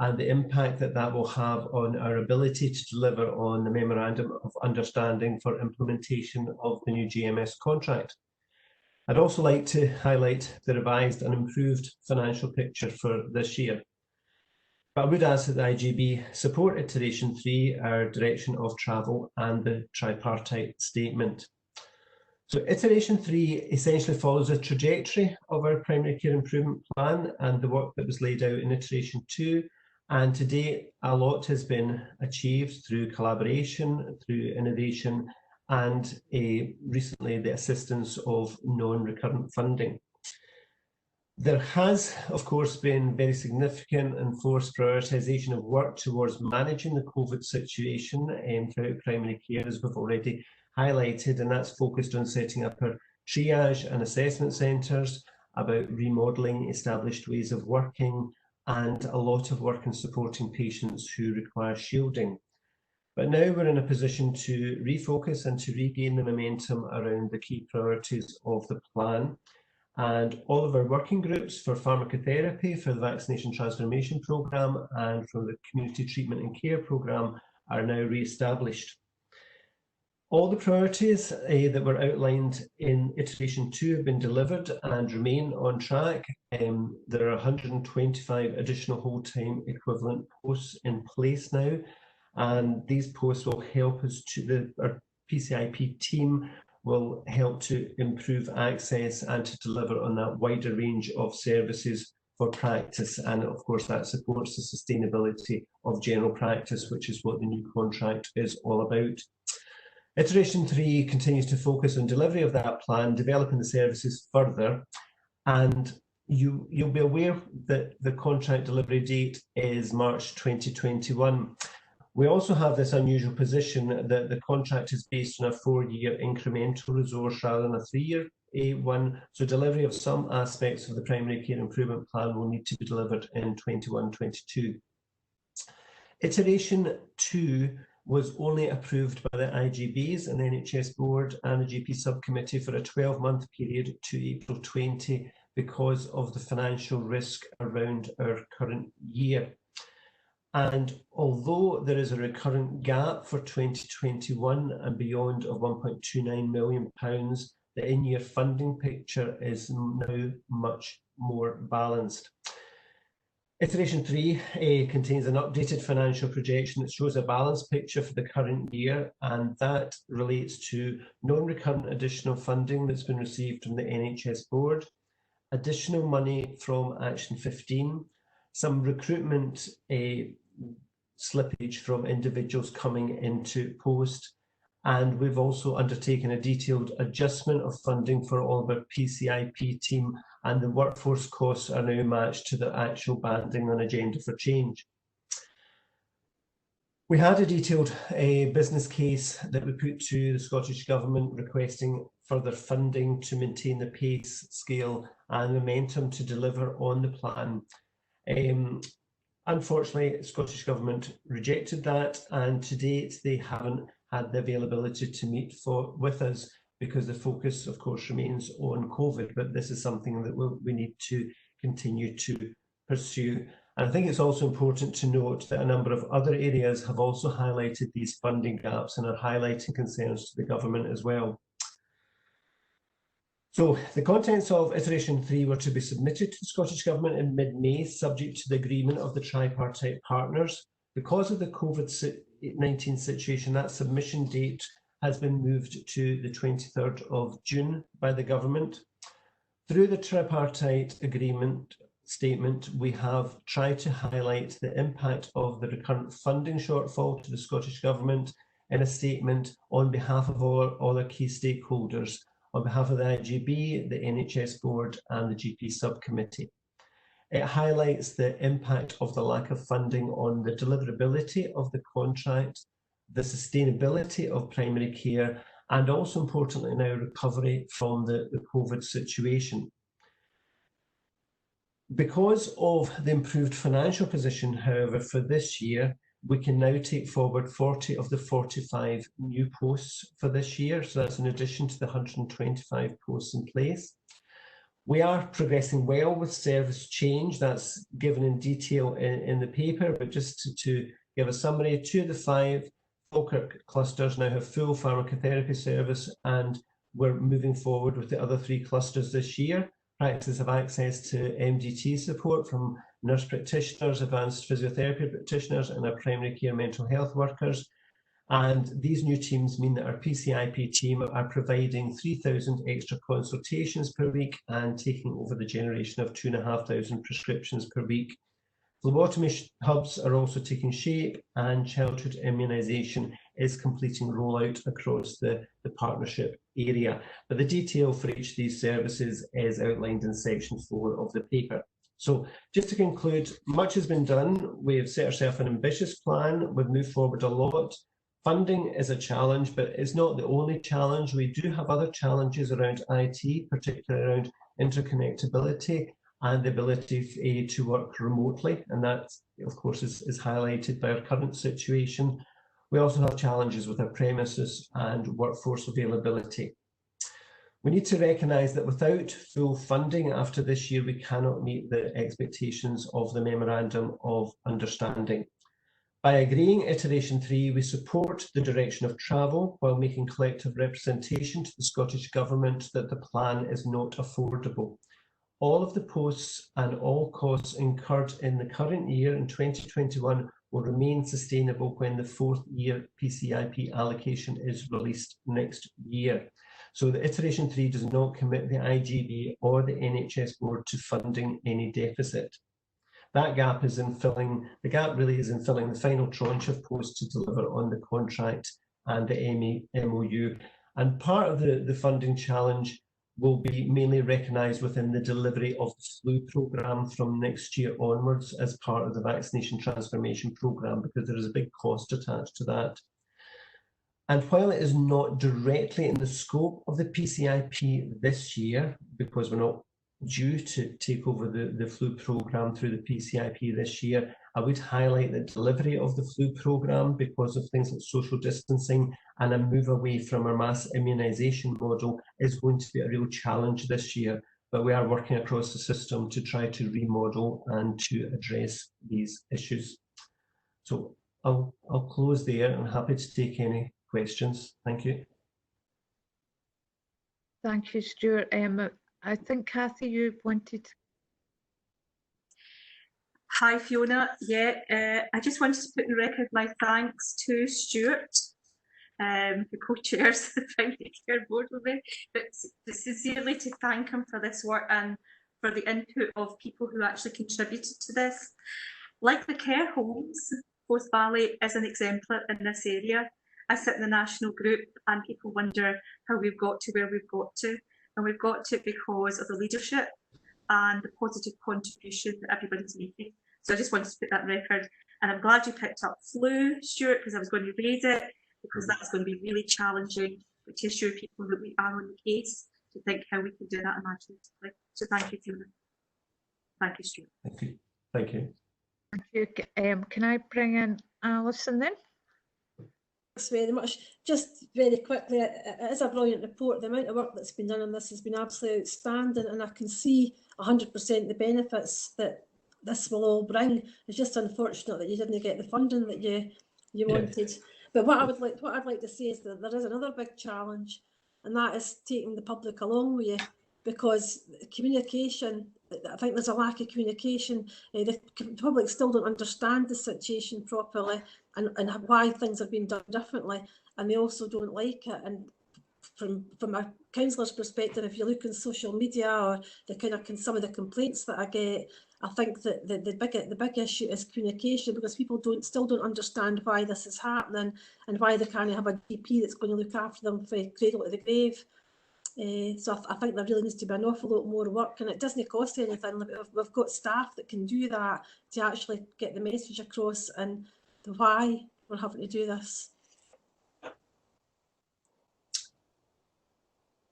Speaker 17: and the impact that that will have on our ability to deliver on the Memorandum of Understanding for implementation of the new GMS contract. I'd also like to highlight the revised and improved financial picture for this year. But I would ask that the IGB support iteration 3, our direction of travel, and the tripartite statement. So iteration 3 essentially follows a trajectory of our Primary Care Improvement Plan and the work that was laid out in iteration 2. And to date, a lot has been achieved through collaboration, through innovation, and recently the assistance of non-recurrent funding. There has, of course, been very significant and forced prioritisation of work towards managing the COVID situation throughout primary care, as we've already highlighted, and that's focused on setting up our triage and assessment centres, about remodelling established ways of working, and a lot of work in supporting patients who require shielding. But now we're in a position to refocus and to regain the momentum around the key priorities of the plan. And all of our working groups for pharmacotherapy, for the Vaccination Transformation Programme and for the Community Treatment and Care Programme are now re-established. All the priorities that were outlined in iteration 2 have been delivered and remain on track. There are 125 additional whole-time equivalent posts in place now, and these posts will help us our PCIP team will help to improve access and to deliver on that wider range of services for practice. And of course, that supports the sustainability of general practice, which is what the new contract is all about. Iteration 3 continues to focus on delivery of that plan, developing the services further, and you'll be aware that the contract delivery date is March 2021. We also have this unusual position that the contract is based on a 4-year incremental resource rather than a 3-year one, so delivery of some aspects of the primary care improvement plan will need to be delivered in 21-22. Iteration 2 was only approved by the IGBs and the NHS board and the GP subcommittee for a 12-month period to April 20 because of the financial risk around our current year. And although there is a recurrent gap for 2021 and beyond of £1.29 million, the in-year funding picture is now much more balanced. Iteration 3 contains an updated financial projection that shows a balanced picture for the current year, and that relates to non-recurrent additional funding that's been received from the NHS board, additional money from Action 15, some recruitment slippage from individuals coming into post, and we've also undertaken a detailed adjustment of funding for all of our PCIP team, and the workforce costs are now matched to the actual banding on Agenda for Change. We had a detailed business case that we put to the Scottish Government requesting further funding to maintain the pace, scale and momentum to deliver on the plan. Unfortunately, the Scottish Government rejected that, and to date they haven't had the availability to meet with us because the focus, of course, remains on COVID, but this is something that we need to continue to pursue. And I think it's also important to note that a number of other areas have also highlighted these funding gaps and are highlighting concerns to the Government as well. So the contents of Iteration 3 were to be submitted to the Scottish Government in mid-May, subject to the agreement of the tripartite partners. Because of the COVID-19 situation, that submission date has been moved to the 23rd of June by the Government. Through the tripartite agreement statement, we have tried to highlight the impact of the recurrent funding shortfall to the Scottish Government in a statement on behalf of all our key stakeholders, on behalf of the IGB, the NHS board and the GP subcommittee. It highlights the impact of the lack of funding on the deliverability of the contract, the sustainability of primary care, and also importantly now recovery from the COVID situation. Because of the improved financial position, however, for this year, we can now take forward 40 of the 45 new posts for this year. So that's in addition to the 125 posts in place. We are progressing well with service change. That's given in detail in the paper, but just to give a summary, 2 of the 5 Falkirk clusters now have full pharmacotherapy service, and we're moving forward with the other 3 clusters this year. Practices have access to MDT support from nurse practitioners, advanced physiotherapy practitioners and our primary care mental health workers. And these new teams mean that our PCIP team are providing 3,000 extra consultations per week and taking over the generation of 2,500 prescriptions per week. Phlebotomy hubs are also taking shape, and childhood immunisation is completing rollout across the partnership area. But the detail for each of these services is outlined in section 4 of the paper. So just to conclude, much has been done. We have set ourselves an ambitious plan. We've moved forward a lot. Funding is a challenge, but it's not the only challenge. We do have other challenges around IT, particularly around interconnectability and the ability to work remotely, and that, of course, is highlighted by our current situation. We also have challenges with our premises and workforce availability. We need to recognise that without full funding after this year, we cannot meet the expectations of the Memorandum of Understanding. By agreeing iteration 3, we support the direction of travel while making collective representation to the Scottish Government that the plan is not affordable. All of the posts and all costs incurred in the current year in 2021 will remain sustainable when the 4th year PCIP allocation is released next year. So the iteration 3 does not commit the IGB or the NHS board to funding any deficit. That gap is in filling, the gap really is in filling the final tranche of posts to deliver on the contract and the MOU. And part of the funding challenge will be mainly recognised within the delivery of the flu programme from next year onwards as part of the vaccination transformation programme, because there is a big cost attached to that. And while it is not directly in the scope of the PCIP this year, because we're not due to take over the flu programme through the PCIP this year, I would highlight the delivery of the flu programme, because of things like social distancing and a move away from our mass immunisation model, is going to be a real challenge this year. But we are working across the system to try to remodel and to address these issues. So I'll close there. I'm happy to take any questions. Thank you.
Speaker 1: Thank you, Stuart. I think, Kathy, you wanted.
Speaker 18: Hi, Fiona. Yeah, I just wanted to put in the record my thanks to Stuart, the co-chairs the Primary Care Board with me, but sincerely to thank him for this work and for the input of people who actually contributed to this. Like the care homes, Forth Valley is an exemplar in this area. I sit in the national group and people wonder how we've got to where we've got to. And we've got to it because of the leadership and the positive contribution that everybody's making. So I just wanted to put that on record. And I'm glad you picked up flu, Stuart, because I was going to raise it, because that's going to be really challenging, but to assure people that we are on the case to think how we can do that imaginatively. So thank you, Fiona. Thank you, Stuart.
Speaker 17: Thank you. Thank you.
Speaker 1: Thank you. Can I bring in Alison then?
Speaker 8: Thanks very much. Just very quickly, it is a brilliant report. The amount of work that's been done on this has been absolutely outstanding, and I can see 100% the benefits that this will all bring. It's just unfortunate that you didn't get the funding that you wanted. But what I'd like to say is that there is another big challenge, and that is taking the public along with you, because communication, I think there's a lack of communication. The public still don't understand the situation properly and why things are being done differently, and they also don't like it. And from a councillor's perspective, if you look on social media or some of the complaints that I get, I think that the big issue is communication, because people still don't understand why this is happening and why they can't have a GP that's going to look after them from cradle to the grave. So I think there really needs to be an awful lot more work, and it doesn't cost anything. We've got staff that can do that to actually get the message across and the why we're having to do this.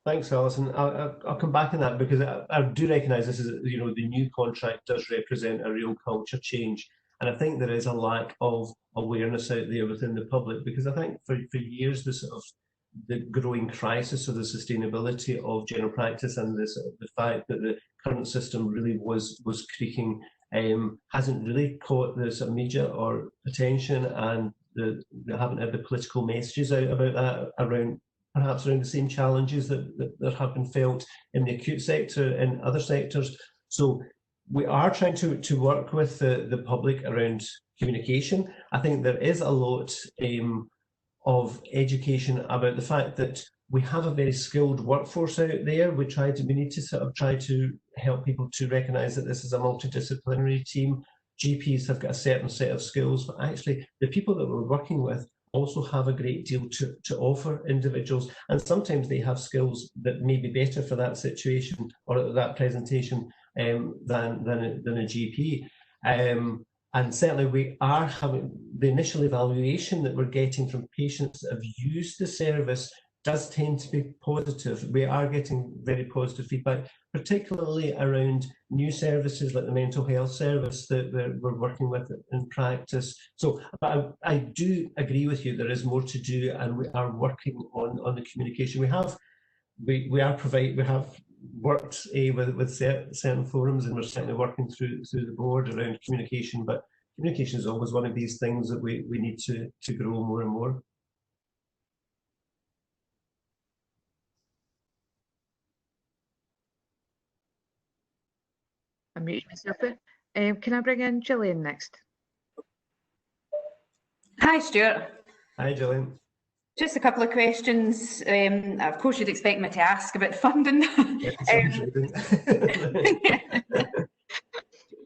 Speaker 17: Thanks, Alison. I'll come back on that, because I do recognise this is, the new contract does represent a real culture change, and I think there is a lack of awareness out there within the public, because I think for years the growing crisis of the sustainability of general practice and the fact that the current system really was creaking hasn't really caught the sort of media or attention, and they haven't had the political messages out about that, perhaps around the same challenges that have been felt in the acute sector and other sectors. So we are trying to work with the public around communication. I think there is a lot of education about the fact that we have a very skilled workforce out there. We need to sort of try to help people to recognise that this is a multidisciplinary team. GPs have got a certain set of skills, but actually the people that we're working with also have a great deal to offer individuals, and sometimes they have skills that may be better for that situation or that presentation than a GP. And certainly we are having the initial evaluation that we're getting from patients that have used the service does tend to be positive. We are getting very positive feedback, particularly around new services like the mental health service that we're working with in practice. So I do agree with you, there is more to do, and we are working on the communication. We have worked with certain forums, and we're certainly working through the board around communication, but communication is always one of these things that we need to grow more and more.
Speaker 1: I'm muting myself there. Can I bring in Gillian next?
Speaker 6: Hi, Stuart.
Speaker 17: Hi, Gillian.
Speaker 6: Just a couple of questions. Of course, you'd expect me to ask about funding.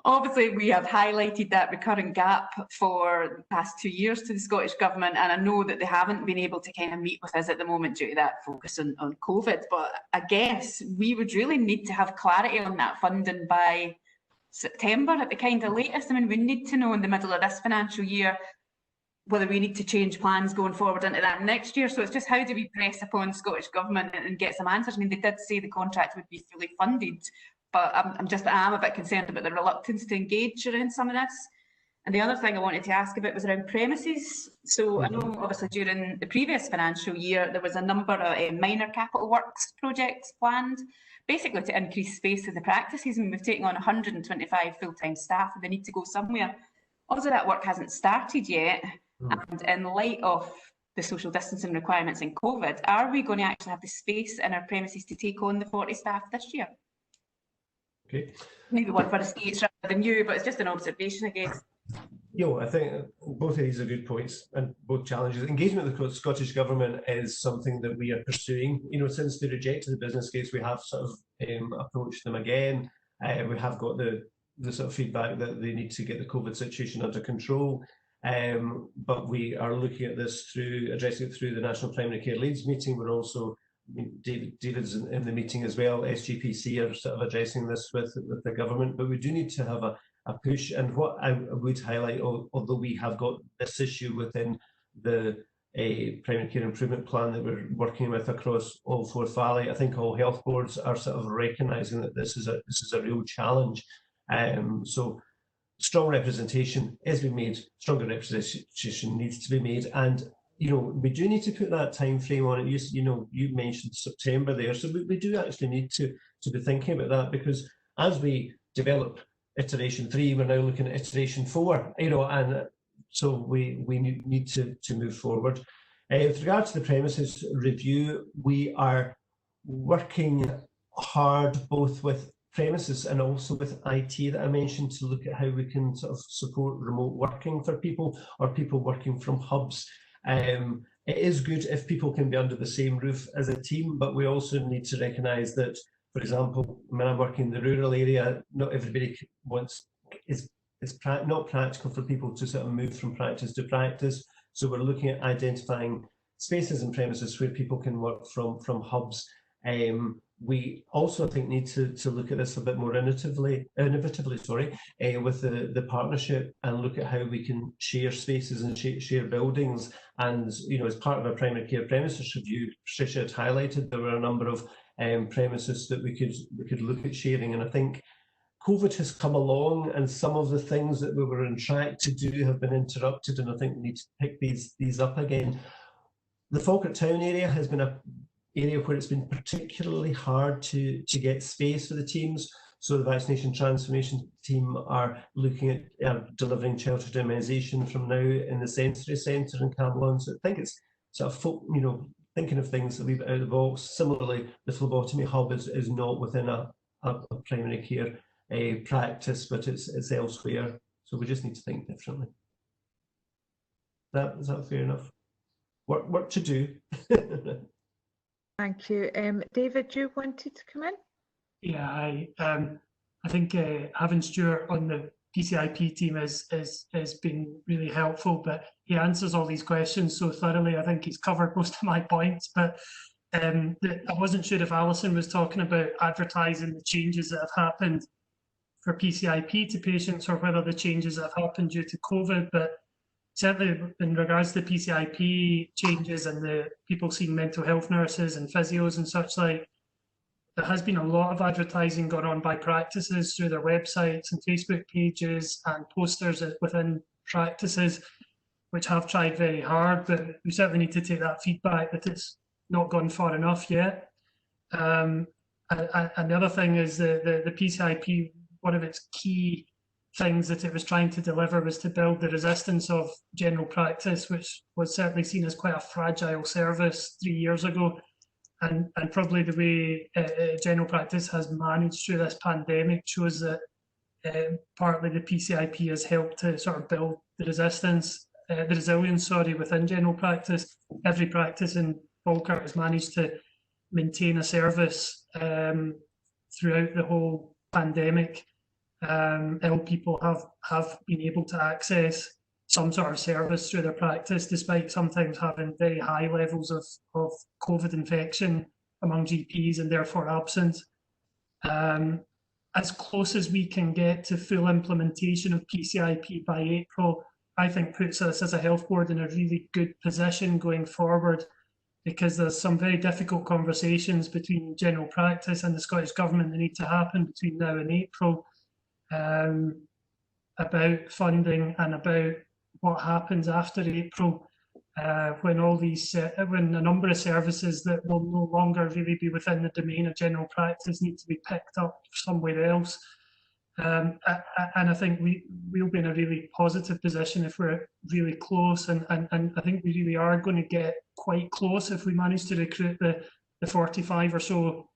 Speaker 6: Obviously, we have highlighted that recurrent gap for the past 2 years to the Scottish Government, and I know that they haven't been able to kind of meet with us at the moment due to that focus on COVID, but I guess we would really need to have clarity on that funding by September at the kind of latest. I mean, we need to know in the middle of this financial year whether we need to change plans going forward into that next year. So it's just, how do we press upon Scottish Government and get some answers? I mean, they did say the contract would be fully funded, but I'm a bit concerned about the reluctance to engage around some of this. And the other thing I wanted to ask about was around premises. So I know obviously during the previous financial year, there was a number of minor capital works projects planned, basically to increase space in the practices. And we've taken on 125 full-time staff, and they need to go somewhere. Obviously that work hasn't started yet. And in light of the social distancing requirements in COVID, are we going to actually have the space in our premises to take on the 40 staff this year?
Speaker 17: Okay.
Speaker 6: Maybe one for the states rather than you, but it's just an observation, I guess.
Speaker 17: I think both of these are good points and both challenges. Engagement with the Scottish Government is something that we are pursuing. Since they rejected the business case, we have sort of approached them again. We have got the sort of feedback that they need to get the COVID situation under control. But we are looking at this addressing it through the National Primary Care Leads meeting. We're also, David's in the meeting as well. SGPC are sort of addressing this with the government, but we do need to have a push. And what I would highlight, although we have got this issue within the primary care improvement plan that we're working with across all Forth Valley, I think all health boards are sort of recognising that this is a real challenge. So strong representation is being made, stronger representation needs to be made, and we do need to put that time frame on it. You mentioned September there, so we do actually need to be thinking about that, because as we develop iteration 3, we're now looking at iteration 4, and so we need to move forward. With regard to the premises review, we are working hard both with premises and also with IT that I mentioned, to look at how we can sort of support remote working for people, or people working from hubs. It is good if people can be under the same roof as a team, but we also need to recognise that, for example, when I'm working in the rural area, not everybody it's not practical for people to sort of move from practice to practice. So we're looking at identifying spaces and premises where people can work from hubs. We also, I think, need to look at this a bit more innovatively, with the partnership, and look at how we can share spaces and share buildings. And as part of our primary care premises review, Patricia had highlighted there were a number of premises that we could look at sharing. And I think COVID has come along, and some of the things that we were on track to do have been interrupted, and I think we need to pick these up again. The Falkirk town area has been an area where it's been particularly hard to get space for the teams. So the vaccination transformation team are looking at delivering childhood immunisation from now in the sensory centre in Camlon. So I think it's sort of thinking of things a little bit out of the box. Similarly, the phlebotomy hub is not within a primary care practice, but it's elsewhere. So we just need to think differently. Is that fair enough? Work to do.
Speaker 1: Thank you. David, you wanted to come in?
Speaker 19: Yeah, I think having Stuart on the PCIP team has been really helpful, but he answers all these questions so thoroughly. I think he's covered most of my points, but I wasn't sure if Alison was talking about advertising the changes that have happened for PCIP to patients, or whether the changes that have happened due to COVID. But certainly in regards to PCIP changes and the people seeing mental health nurses and physios and such like, there has been a lot of advertising going on by practices through their websites and Facebook pages and posters within practices, which have tried very hard, but we certainly need to take that feedback that it's not gone far enough yet. And the other thing is the PCIP, one of its key things that it was trying to deliver was to build the resistance of general practice, which was certainly seen as quite a fragile service 3 years ago. And probably the way general practice has managed through this pandemic shows that partly the PCIP has helped to sort of build the resilience, within general practice. Every practice in Falkirk has managed to maintain a service throughout the whole pandemic. Ill people have been able to access some sort of service through their practice, despite sometimes having very high levels of COVID infection among GPs and therefore absence. As close as we can get to full implementation of PCIP by April, I think puts us as a health board in a really good position going forward, because there's some very difficult conversations between general practice and the Scottish Government that need to happen between now and April about funding and about what happens after April, when a number of services that will no longer really be within the domain of general practice need to be picked up somewhere else. And I think we'll be in a really positive position if we're really close, and I think we really are going to get quite close if we manage to recruit the 45 or so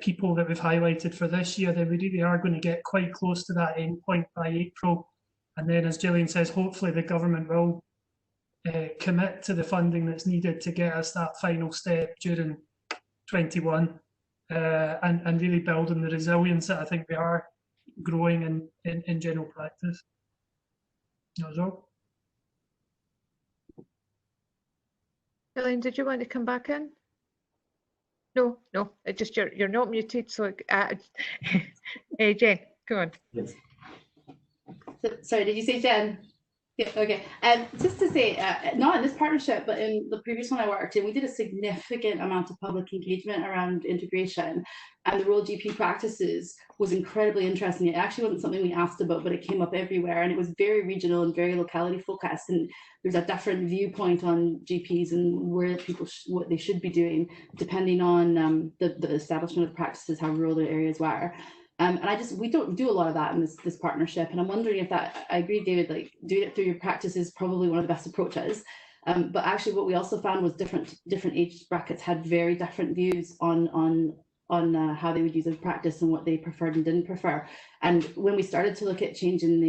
Speaker 19: people that we've highlighted for this year. Then we really are going to get quite close to that end point by April. And then, as Gillian says, hopefully the government will commit to the funding that's needed to get us that final step during 21 and really building the resilience that I think we are growing in general practice. That's all.
Speaker 1: Gillian, did you want to come back in? No, it just you're not muted. So, Jen, go on.
Speaker 12: Yes. So, sorry, did you say Jen? Yeah, okay. Just to say, not in this partnership, but in the previous one I worked in, we did a significant amount of public engagement around integration, and the role of GP practices was incredibly interesting. It actually wasn't something we asked about, but it came up everywhere, and it was very regional and very locality focused. And there's a different viewpoint on GPs and where people what they should be doing, depending on the establishment of practices, how rural the areas were. And we don't do a lot of that in this partnership, and I'm wondering if that, I agree, David, like doing it through your practice is probably one of the best approaches. But actually, what we also found was different age brackets had very different views on how they would use a practice and what they preferred and didn't prefer. And when we started to look at changing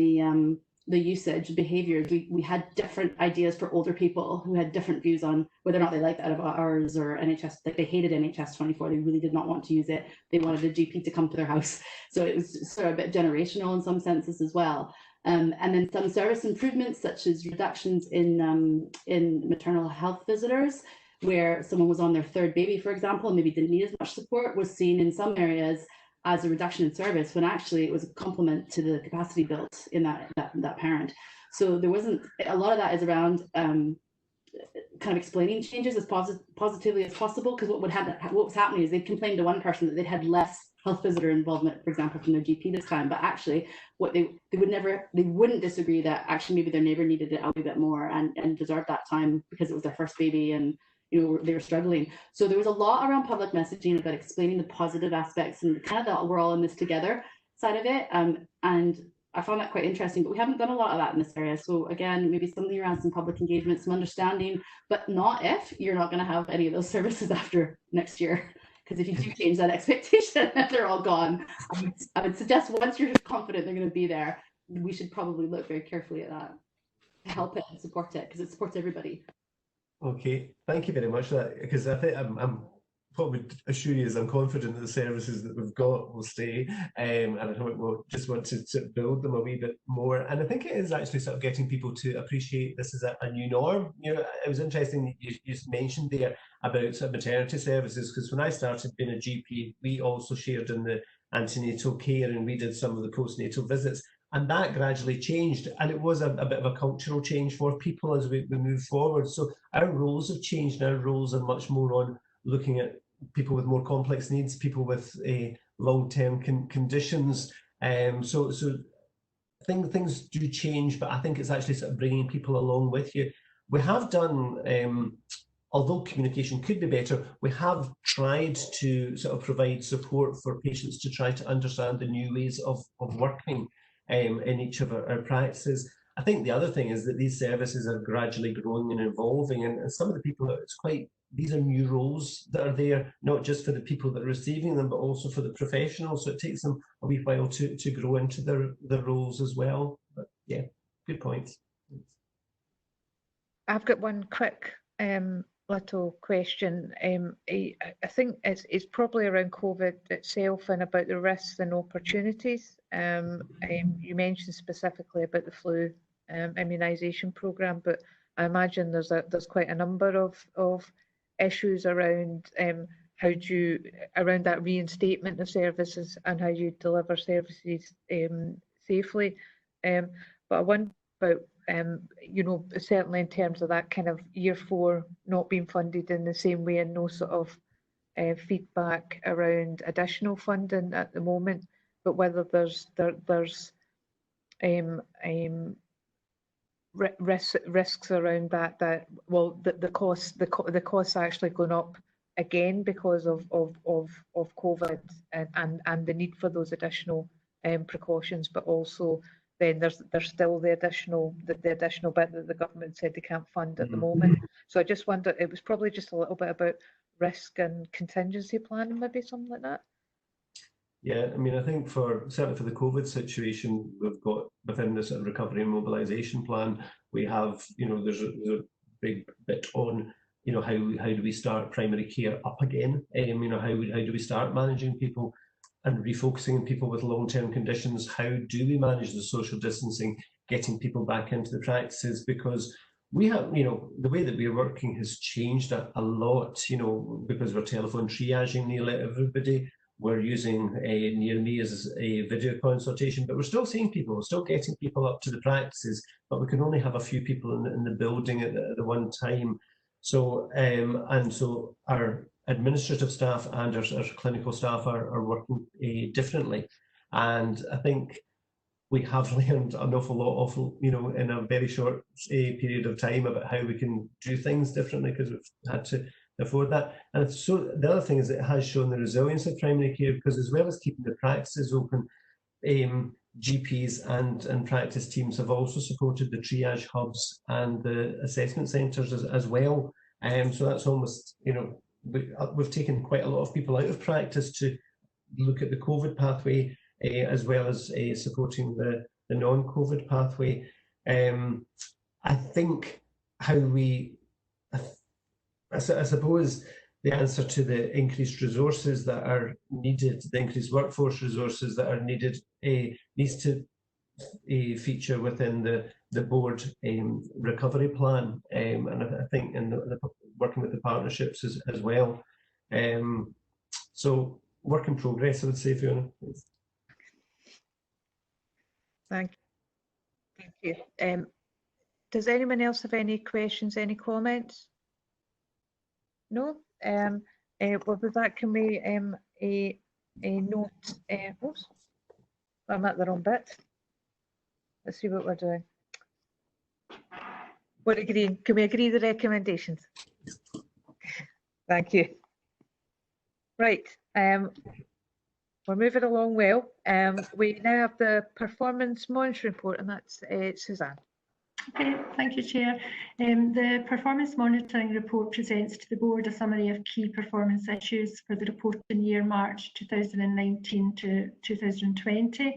Speaker 12: the usage behaviours, we had different ideas for older people who had different views on whether or not they liked out of ours or NHS. Like they hated NHS 24, they really did not want to use it. They wanted a GP to come to their house. So it was sort of a bit generational in some senses as well. And then some service improvements, such as reductions in maternal health visitors, where someone was on their third baby, for example, and maybe didn't need as much support, was seen in some areas as a reduction in service, when actually it was a complement to the capacity built in that parent. So there wasn't, a lot of that is around kind of explaining changes as positively as possible, because what was happening is they complained to one person that they'd had less health visitor involvement, for example, from their GP this time, but actually what they wouldn't disagree that actually maybe their neighbour needed it a little bit more and deserved that time because it was their first baby and they were struggling. So there was a lot around public messaging about explaining the positive aspects and kind of that we're all in this together side of it. And I found that quite interesting, but we haven't done a lot of that in this area. So again, maybe something around some public engagement, some understanding, but not if you're not going to have any of those services after next year. Because if you do change that expectation, they're all gone. I would suggest once you're confident they're going to be there, we should probably look very carefully at that to help it and support it, because it supports everybody.
Speaker 17: Okay, thank you very much for that, because I think I'm what would assure you is I'm confident that the services that we've got will stay, and I think we'll just want to sort of build them a wee bit more. And I think it is actually sort of getting people to appreciate this as a new norm. It was interesting you mentioned there about sort of maternity services, because when I started being a GP, we also shared in the antenatal care and we did some of the postnatal visits. And that gradually changed, and it was a bit of a cultural change for people as we move forward. So our roles have changed, and our roles are much more on looking at people with more complex needs, people with long-term conditions. So things do change, but I think it's actually sort of bringing people along with you. We have done, although communication could be better, we have tried to sort of provide support for patients to try to understand the new ways of working in each of our practices. I think the other thing is that these services are gradually growing and evolving, and some of the people, these are new roles that are there, not just for the people that are receiving them, but also for the professionals. So it takes them a wee while to grow into their roles as well. But yeah, good point.
Speaker 1: I've got one quick little question. I think it's probably around COVID itself and about the risks and opportunities. You mentioned specifically about the flu immunisation programme, but I imagine there's quite a number of issues around how do you around that reinstatement of services and how you deliver services safely. But I wonder about you know, certainly in terms of that kind of year 4 not being funded in the same way and no sort of feedback around additional funding at the moment, but whether there's risks around that well the costs are actually going up again because of COVID and the need for those additional precautions, but also then there's still the additional bit that the government said they can't fund at the moment. So I just wonder, it was probably just a little bit about risk and contingency planning, maybe something like that.
Speaker 17: Yeah, I mean, I think certainly for the COVID situation, we've got within this recovery and mobilisation plan, we have, you know, there's a big bit on, you know, how do we start primary care up again? You know, how do we start managing people and refocusing people with long-term conditions? How do we manage the social distancing, getting people back into the practices? Because we have, you know, the way that we're working has changed a lot, you know, because we're telephone triaging nearly everybody. We're using Near Me as a video consultation, but we're still seeing people, we're still getting people up to the practices, but we can only have a few people in the building at the one time. So, and so our administrative staff and our clinical staff are working differently. And I think we have learned an awful lot you know, in a very short period of time about how we can do things differently because we've had to afford that. And so the other thing is it has shown the resilience of primary care, because as well as keeping the practices open, GPs and practice teams have also supported the triage hubs and the assessment centres as well. So that's almost, you know, we've taken quite a lot of people out of practice to look at the COVID pathway as well as supporting the non-COVID pathway. I think I suppose the answer to the increased resources that are needed, the increased workforce resources that are needed, needs to feature within the board recovery plan, and I think in the working with the partnerships as well. So work in progress, I would say, Fiona.
Speaker 1: Thank you. Does anyone else have any questions, any comments? No? Well, with that, can we a note? Oops, I'm at the wrong bit. Let's see what we're doing. We're agreeing. Can we agree the recommendations? Thank you. Right. We're moving along well. We now have the performance monitoring report, and that's Suzanne.
Speaker 20: Okay, thank you, Chair. The performance monitoring report presents to the board a summary of key performance issues for the reporting year March 2019 to 2020.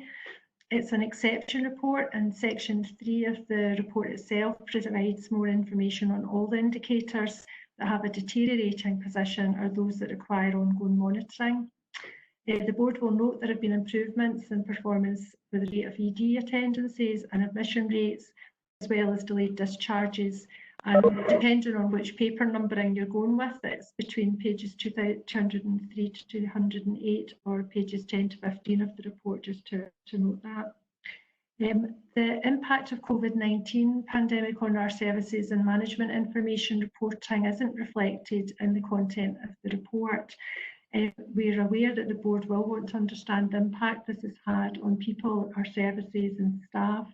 Speaker 20: It's an exception report, and section 3 of the report itself provides more information on all the indicators that have a deteriorating position or those that require ongoing monitoring. The board will note there have been improvements in performance with the rate of ED attendances and admission rates, as well as delayed discharges, and depending on which paper numbering you're going with, it's between pages 203 to 208 or pages 10 to 15 of the report, just to note that. The impact of COVID-19 pandemic on our services and management information reporting isn't reflected in the content of the report. We're aware that the board will want to understand the impact this has had on people, our services and staff,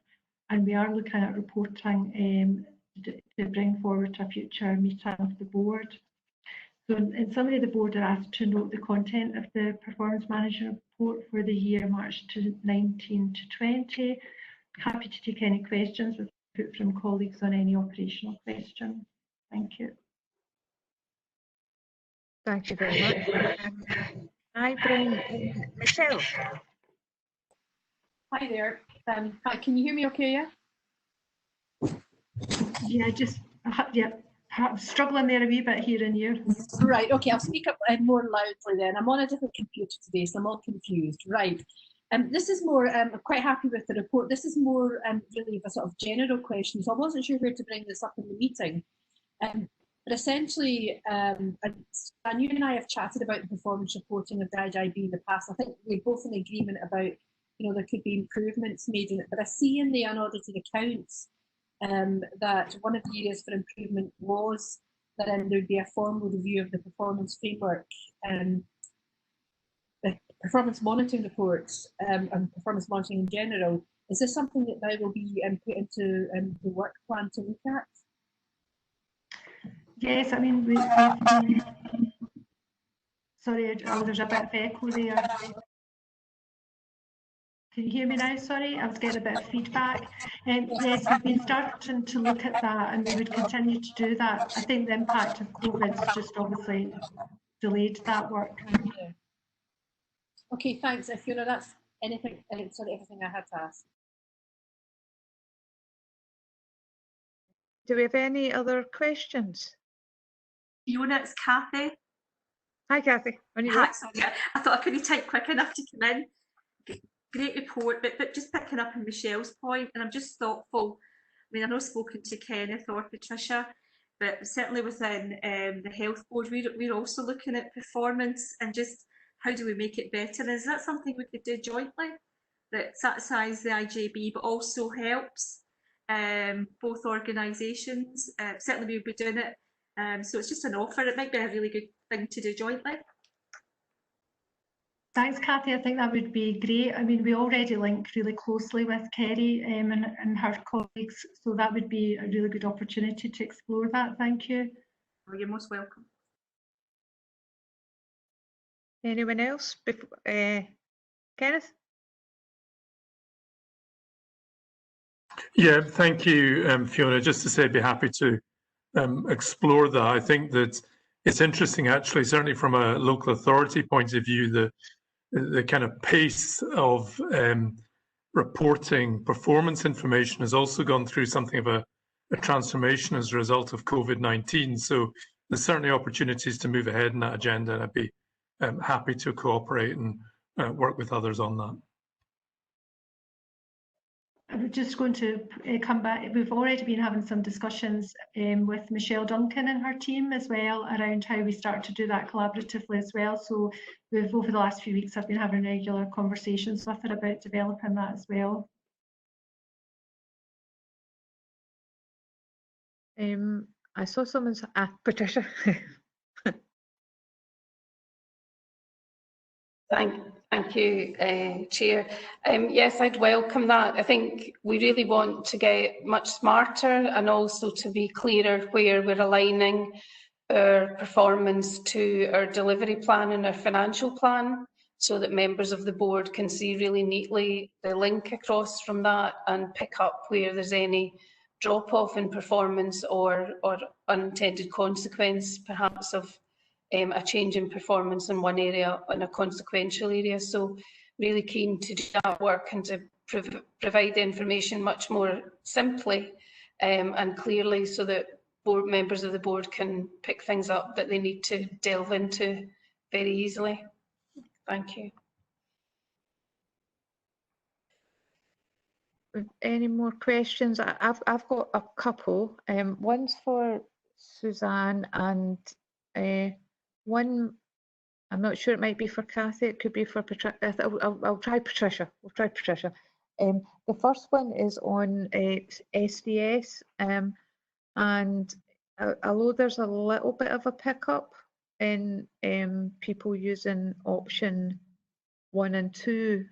Speaker 20: and we are looking at reporting to bring forward to a future meeting of the board. So in summary, the board are asked to note the content of the performance management report for the year March 19 to 20. Happy to take any questions with input from colleagues on any operational questions. Thank you.
Speaker 1: Thank you very much. I bring Michelle.
Speaker 16: Hi there. Hi, can you hear me okay, yeah?
Speaker 20: Yeah, yeah, I'm struggling there a wee bit hearing you.
Speaker 16: Right, okay, I'll speak up more loudly then. I'm on a different computer today, so I'm all confused. Right. This is more, I'm quite happy with the report. This is more really a sort of general question, so I wasn't sure where to bring this up in the meeting. But essentially, you and I have chatted about the performance reporting of the IJB in the past. I think we're both in agreement about, you know, there could be improvements made in it. But I see in the unaudited accounts that one of the areas for improvement was that there would be a formal review of the performance framework, the performance monitoring reports, and performance monitoring in general. Is this something that now will be put into the work plan to look at?
Speaker 20: Yes, I mean, sorry, there's a bit of echo there. Can you hear me now? Sorry, I was getting a bit of feedback. Yes, we've been starting to look at that, and we would continue to do that. I think the impact of COVID's just obviously delayed that work.
Speaker 16: Yeah. Okay, thanks. If you know that's anything, sorry, everything I had to ask.
Speaker 1: Do we have any other questions?
Speaker 18: Fiona, it's Kathy.
Speaker 1: Hi, Kathy.
Speaker 18: Hi, sorry, I thought I couldn't type quick enough to come in. Great report, but just picking up on Michelle's point, and I'm just thoughtful. I mean, I've not spoken to Kenneth or Patricia, but certainly within the health board, we're also looking at performance and just how do we make it better? Is that something we could do jointly that satisfies the IJB but also helps both organisations? Certainly we'll be doing it. So it's just an offer. It might be a really good thing to do jointly.
Speaker 20: Thanks, Kathy. I think that would be great. I mean, we already link really closely with Kerry and her colleagues, so that would be a really good opportunity to explore that. Thank you.
Speaker 18: Well, you're most welcome.
Speaker 1: Anyone else? Kenneth?
Speaker 5: Yeah, thank you, Fiona. Just to say, I'd be happy to explore that. I think that it's interesting, actually, certainly from a local authority point of view, the kind of pace of reporting performance information has also gone through something of a transformation as a result of COVID-19. So there's certainly opportunities to move ahead in that agenda, and I'd be happy to cooperate and work with others on that.
Speaker 20: I'm just going to come back. We've already been having some discussions with Michelle Duncan and her team as well around how we start to do that collaboratively as well. So we've, over the last few weeks, I've been having regular conversations with her about developing that as well.
Speaker 1: I saw someone's Patricia.
Speaker 2: Thank you, Chair. Yes, I'd welcome that. I think we really want to get much smarter and also to be clearer where we're aligning our performance to our delivery plan and our financial plan, so that members of the board can see really neatly the link across from that and pick up where there's any drop-off in performance or unintended consequence, perhaps, of a change in performance in one area in a consequential area. So really keen to do that work and to provide the information much more simply and clearly, so that board members of the board can pick things up that they need to delve into very easily. Thank you.
Speaker 1: Any more questions? I've got a couple. One's for Suzanne and one, I'm not sure, it might be for Kathy, it could be for Patricia. I'll try Patricia. We'll try Patricia. The first one is on SDS, and although there's a little bit of a pickup in people using option 1 and 2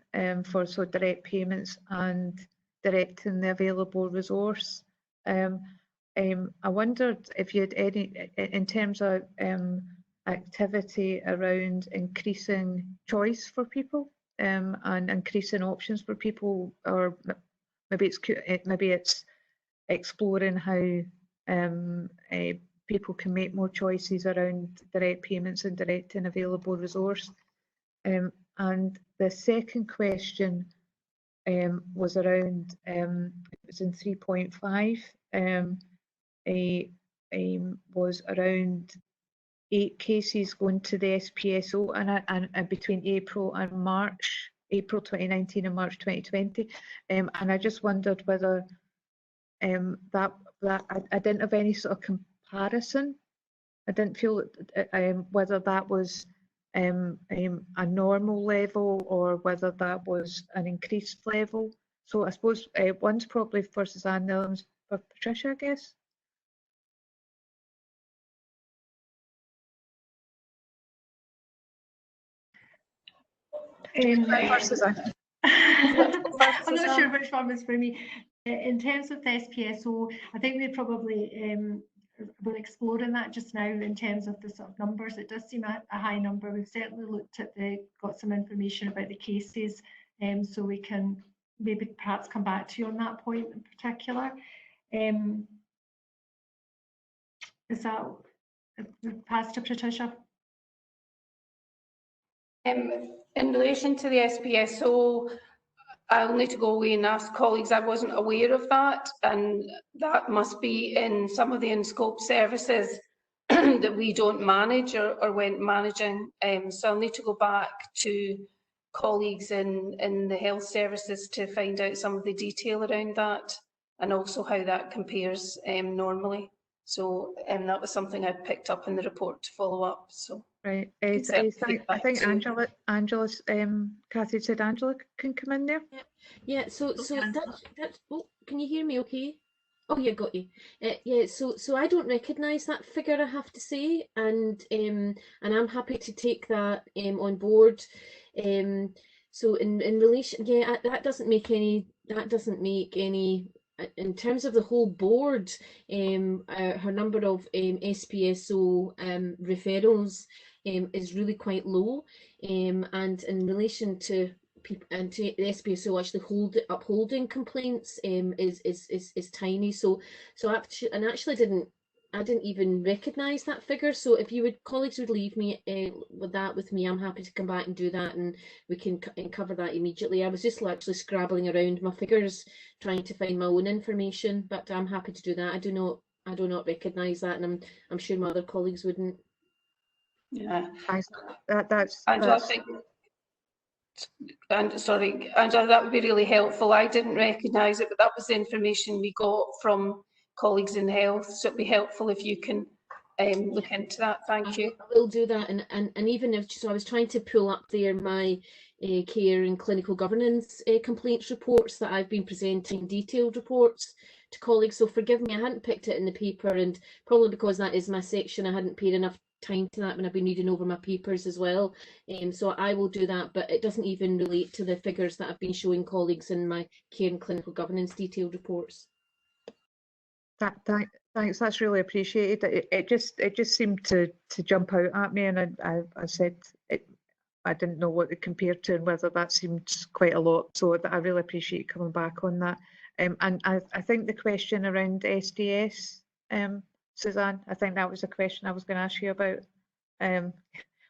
Speaker 1: for direct payments and directing the available resource. I wondered if you had any, in terms of activity around increasing choice for people and increasing options for people, or maybe it's exploring how people can make more choices around direct payments and directing available resource. And the second question was around, it was in 3.5, was around 8 cases going to the SPSO and between April and March, April 2019 and March 2020. And I just wondered whether that I didn't have any sort of comparison. I didn't feel whether that was a normal level or whether that was an increased level. So I suppose one's probably for Suzanne, the other one's for Patricia, I guess.
Speaker 20: I'm not sure which one was for me. In terms of the SPSO, I think we probably we're exploring that just now in terms of the sort of numbers. It does seem a high number. We've certainly looked at got some information about the cases, so we can maybe perhaps come back to you on that point in particular. Is that pass to Patricia?
Speaker 2: In relation to the SPSO, I'll need to go away and ask colleagues. I wasn't aware of that, and that must be in some of the in-scope services that we don't manage or weren't managing. So I'll need to go back to colleagues in the health services to find out some of the detail around that, and also how that compares normally. So that was something I picked up in the report to follow up. So.
Speaker 1: Right. I think Angela's Cathy said Angela can come in there.
Speaker 9: Yeah. So that's. Oh, can you hear me? Okay. Oh yeah, got you. Yeah. So I don't recognise that figure, I have to say, and I'm happy to take that on board. So in relation, yeah, that doesn't make any. In terms of the whole board, her number of SPSO referrals is really quite low, and in relation to people and to the SPSO actually upholding complaints is tiny. So actually I didn't even recognise that figure. So if colleagues would leave me with me, I'm happy to come back and do that, and we can cover that immediately. I was just actually scrabbling around my figures, trying to find my own information, but I'm happy to do that. I do not recognise that, and I'm sure my other colleagues wouldn't.
Speaker 2: Yeah,
Speaker 1: that's.
Speaker 2: Angela, I think. And sorry, Angela, that would be really helpful. I didn't recognise it, but that was the information we got from colleagues in health, so it'd be helpful if you can look into that. Thank you.
Speaker 9: I will do that, and even if so, I was trying to pull up there my care and clinical governance complaints reports that I've been presenting, detailed reports to colleagues. So forgive me, I hadn't picked it in the paper, and probably because that is my section, I hadn't paid enough time to that when I've been reading over my papers as well. So I will do that, but it doesn't even relate to the figures that I've been showing colleagues in my care and clinical governance detailed reports.
Speaker 1: Thanks, that's really appreciated. It just seemed to jump out at me, and I said I didn't know what to compare to and whether that seemed quite a lot. So I really appreciate coming back on that. And I think the question around SDS, Suzanne, I think that was a question I was going to ask you about.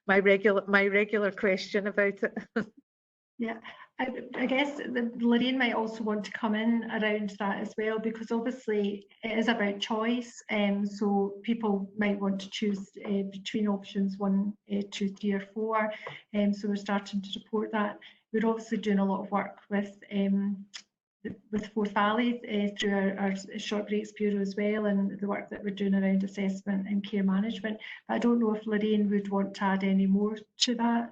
Speaker 1: My regular question about it.
Speaker 20: Yeah, I guess Lorraine might also want to come in around that as well, because obviously it is about choice. So people might want to choose between options 1, 2, 3 or 4. So we're starting to report that. We're obviously doing a lot of work with Forth Valley through our Short Breaks Bureau as well, and the work that we're doing around assessment and care management. But I don't know if Lorraine would want to add any more to that.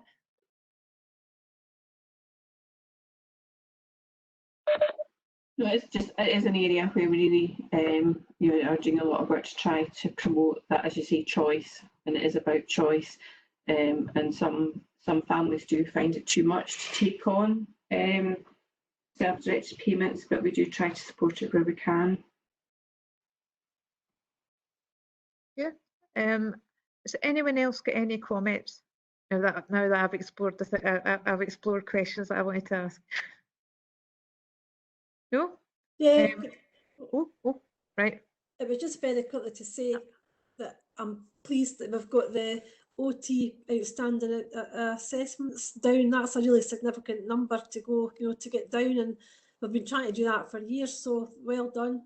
Speaker 4: No, it is an area where we really are doing a lot of work to try to promote that, as you say, choice, and it is about choice. And some families do find it too much to take on self-directed payments, but we do try to support it where we can.
Speaker 1: Yeah. Has anyone else got any comments now that I've explored I've explored questions that I wanted to ask? No?
Speaker 8: Yeah.
Speaker 1: Right.
Speaker 8: It was just very quickly to say that I'm pleased that we've got the OT outstanding assessments down. That's a really significant number to go, to get down, and we've been trying to do that for years, so well done.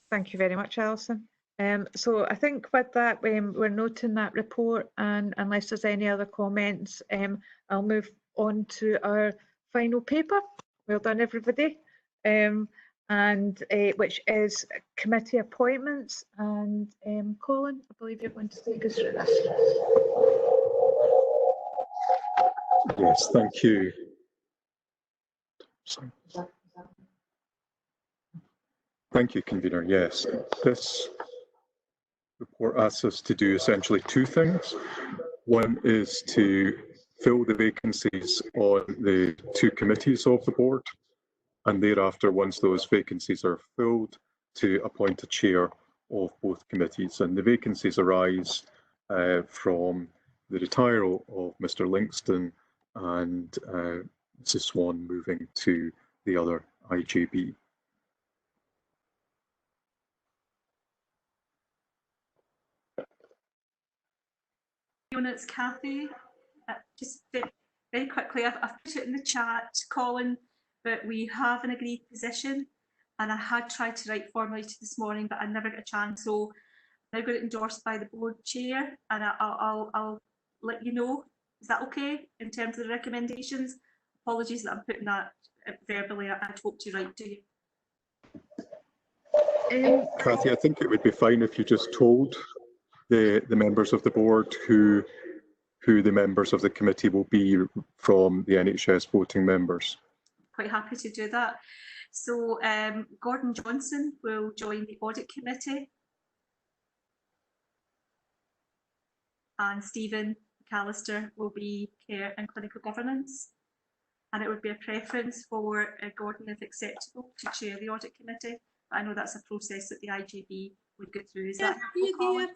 Speaker 1: Thank you very much, Alison. So I think with that, we're noting that report, and unless there's any other comments, I'll move on to our final paper. Well done, everybody. And which is committee appointments. And Colin, I believe you're going to take us through this.
Speaker 21: Yes, thank you. Sorry. Thank you, Convener. Yes, this report asks us to do essentially two things. One is to fill the vacancies on the two committees of the board, and thereafter, once those vacancies are filled, to appoint a chair of both committees. And the vacancies arise from the retirement of Mr. Linkston and Mrs. Swan moving to the other IJB.
Speaker 18: It's Kathy. Just very quickly, I've put it in the chat, Colin, but we have an agreed position, and I had tried to write formally to this morning, but I never got a chance. So I got it endorsed by the board chair, and I'll let you know. Is that okay in terms of the recommendations? Apologies that I'm putting that verbally. I hope to write to you.
Speaker 21: Kathy, I think it would be fine if you just told the members of the board who the members of the committee will be from the NHS voting members.
Speaker 18: Quite happy to do that. So Gordon Johnson will join the audit committee, and Stephen McAllister will be care and clinical governance. And it would be a preference for Gordon, if acceptable, to chair the audit committee. I know that's a process that the IJB would go through. Is that Colin?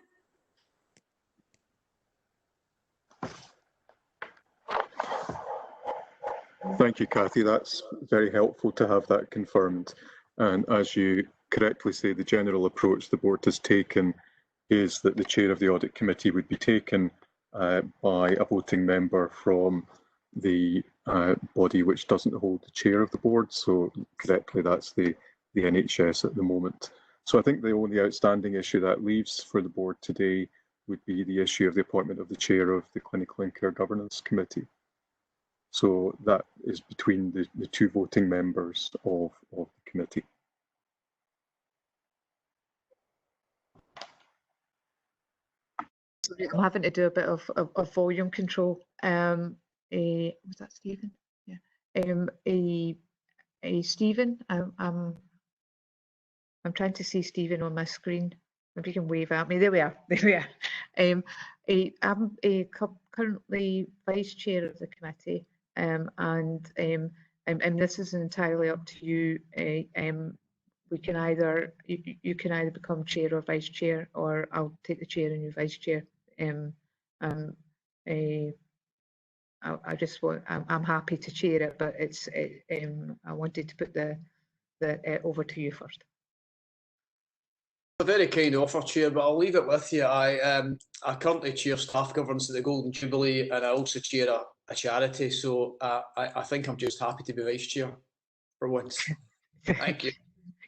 Speaker 21: Thank you, Kathy. That's very helpful to have that confirmed. And as you correctly say, the general approach the board has taken is that the chair of the audit committee would be taken by a voting member from the body which doesn't hold the chair of the board. So correctly, that's the NHS at the moment. So I think the only outstanding issue that leaves for the board today would be the issue of the appointment of the chair of the Clinical and Care Governance Committee. So that is between the two voting members of the committee.
Speaker 1: Sorry, I'm having to do a bit of volume control. Was that Stephen? Yeah. Stephen, I'm trying to see Stephen on my screen. Maybe you can wave at me. There we are. There we are. I'm currently vice chair of the committee, and this is entirely up to you. We can either you can either become chair or vice chair, or I'll take the chair and you vice chair. I just want. I'm happy to chair it, but it's. I wanted to put the over to you first.
Speaker 3: A very kind offer, Chair, but I'll leave it with you. I currently chair staff governance at the Golden Jubilee, and I also chair a charity. So I think I'm just happy to be vice chair for once. Thank you.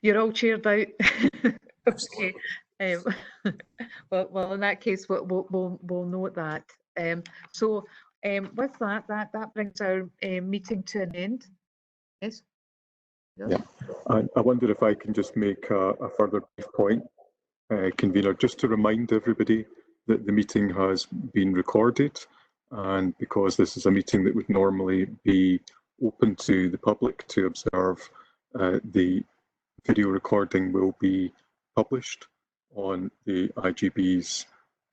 Speaker 1: You're all chaired out. Okay. Well, in that case, we'll note that. So with that brings our meeting to an end. Yes.
Speaker 21: Yeah. I wonder if I can just make a further brief point, Convener, just to remind everybody that the meeting has been recorded, and because this is a meeting that would normally be open to the public to observe, the video recording will be published on the IGB's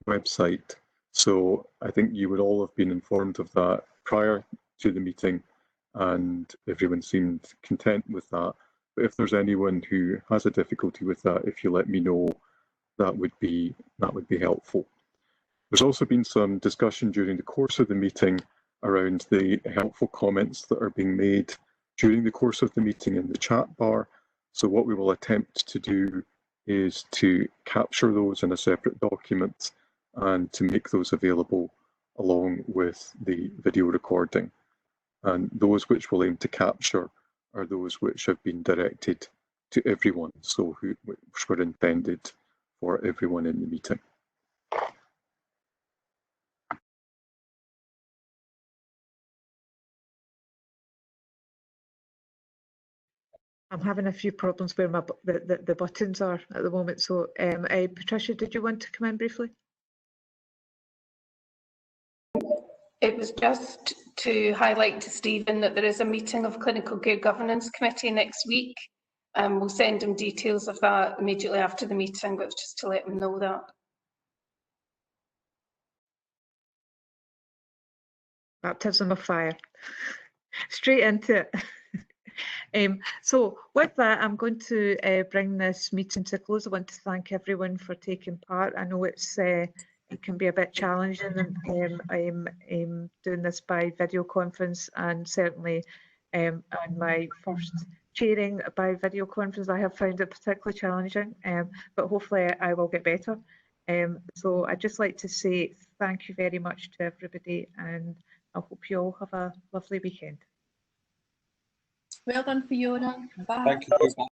Speaker 21: website. So I think you would all have been informed of that prior to the meeting, and everyone seemed content with that. But if there's anyone who has a difficulty with that, if you let me know, that would be helpful. There's also been some discussion during the course of the meeting around the helpful comments that are being made during the course of the meeting in the chat bar. So what we will attempt to do is to capture those in a separate document and to make those available along with the video recording. And those which we'll aim to capture are those which have been directed to everyone, so which were intended for everyone in the meeting.
Speaker 1: I'm having a few problems where the buttons are at the moment. So, Patricia, did you want to come in briefly?
Speaker 2: It was just to highlight to Stephen that there is a meeting of Clinical Care Governance Committee next week. We'll send him details of that immediately after the meeting, but just to let him know that.
Speaker 1: Baptism of fire. Straight into it. So with that, I'm going to bring this meeting to a close. I want to thank everyone for taking part. I know it can be a bit challenging doing this by video conference, and certainly on my first chairing by video conference, I have found it particularly challenging, but hopefully I will get better. So I'd just like to say thank you very much to everybody, and I hope you all have a lovely weekend.
Speaker 9: Well done, Fiona. Bye.
Speaker 14: Thank you.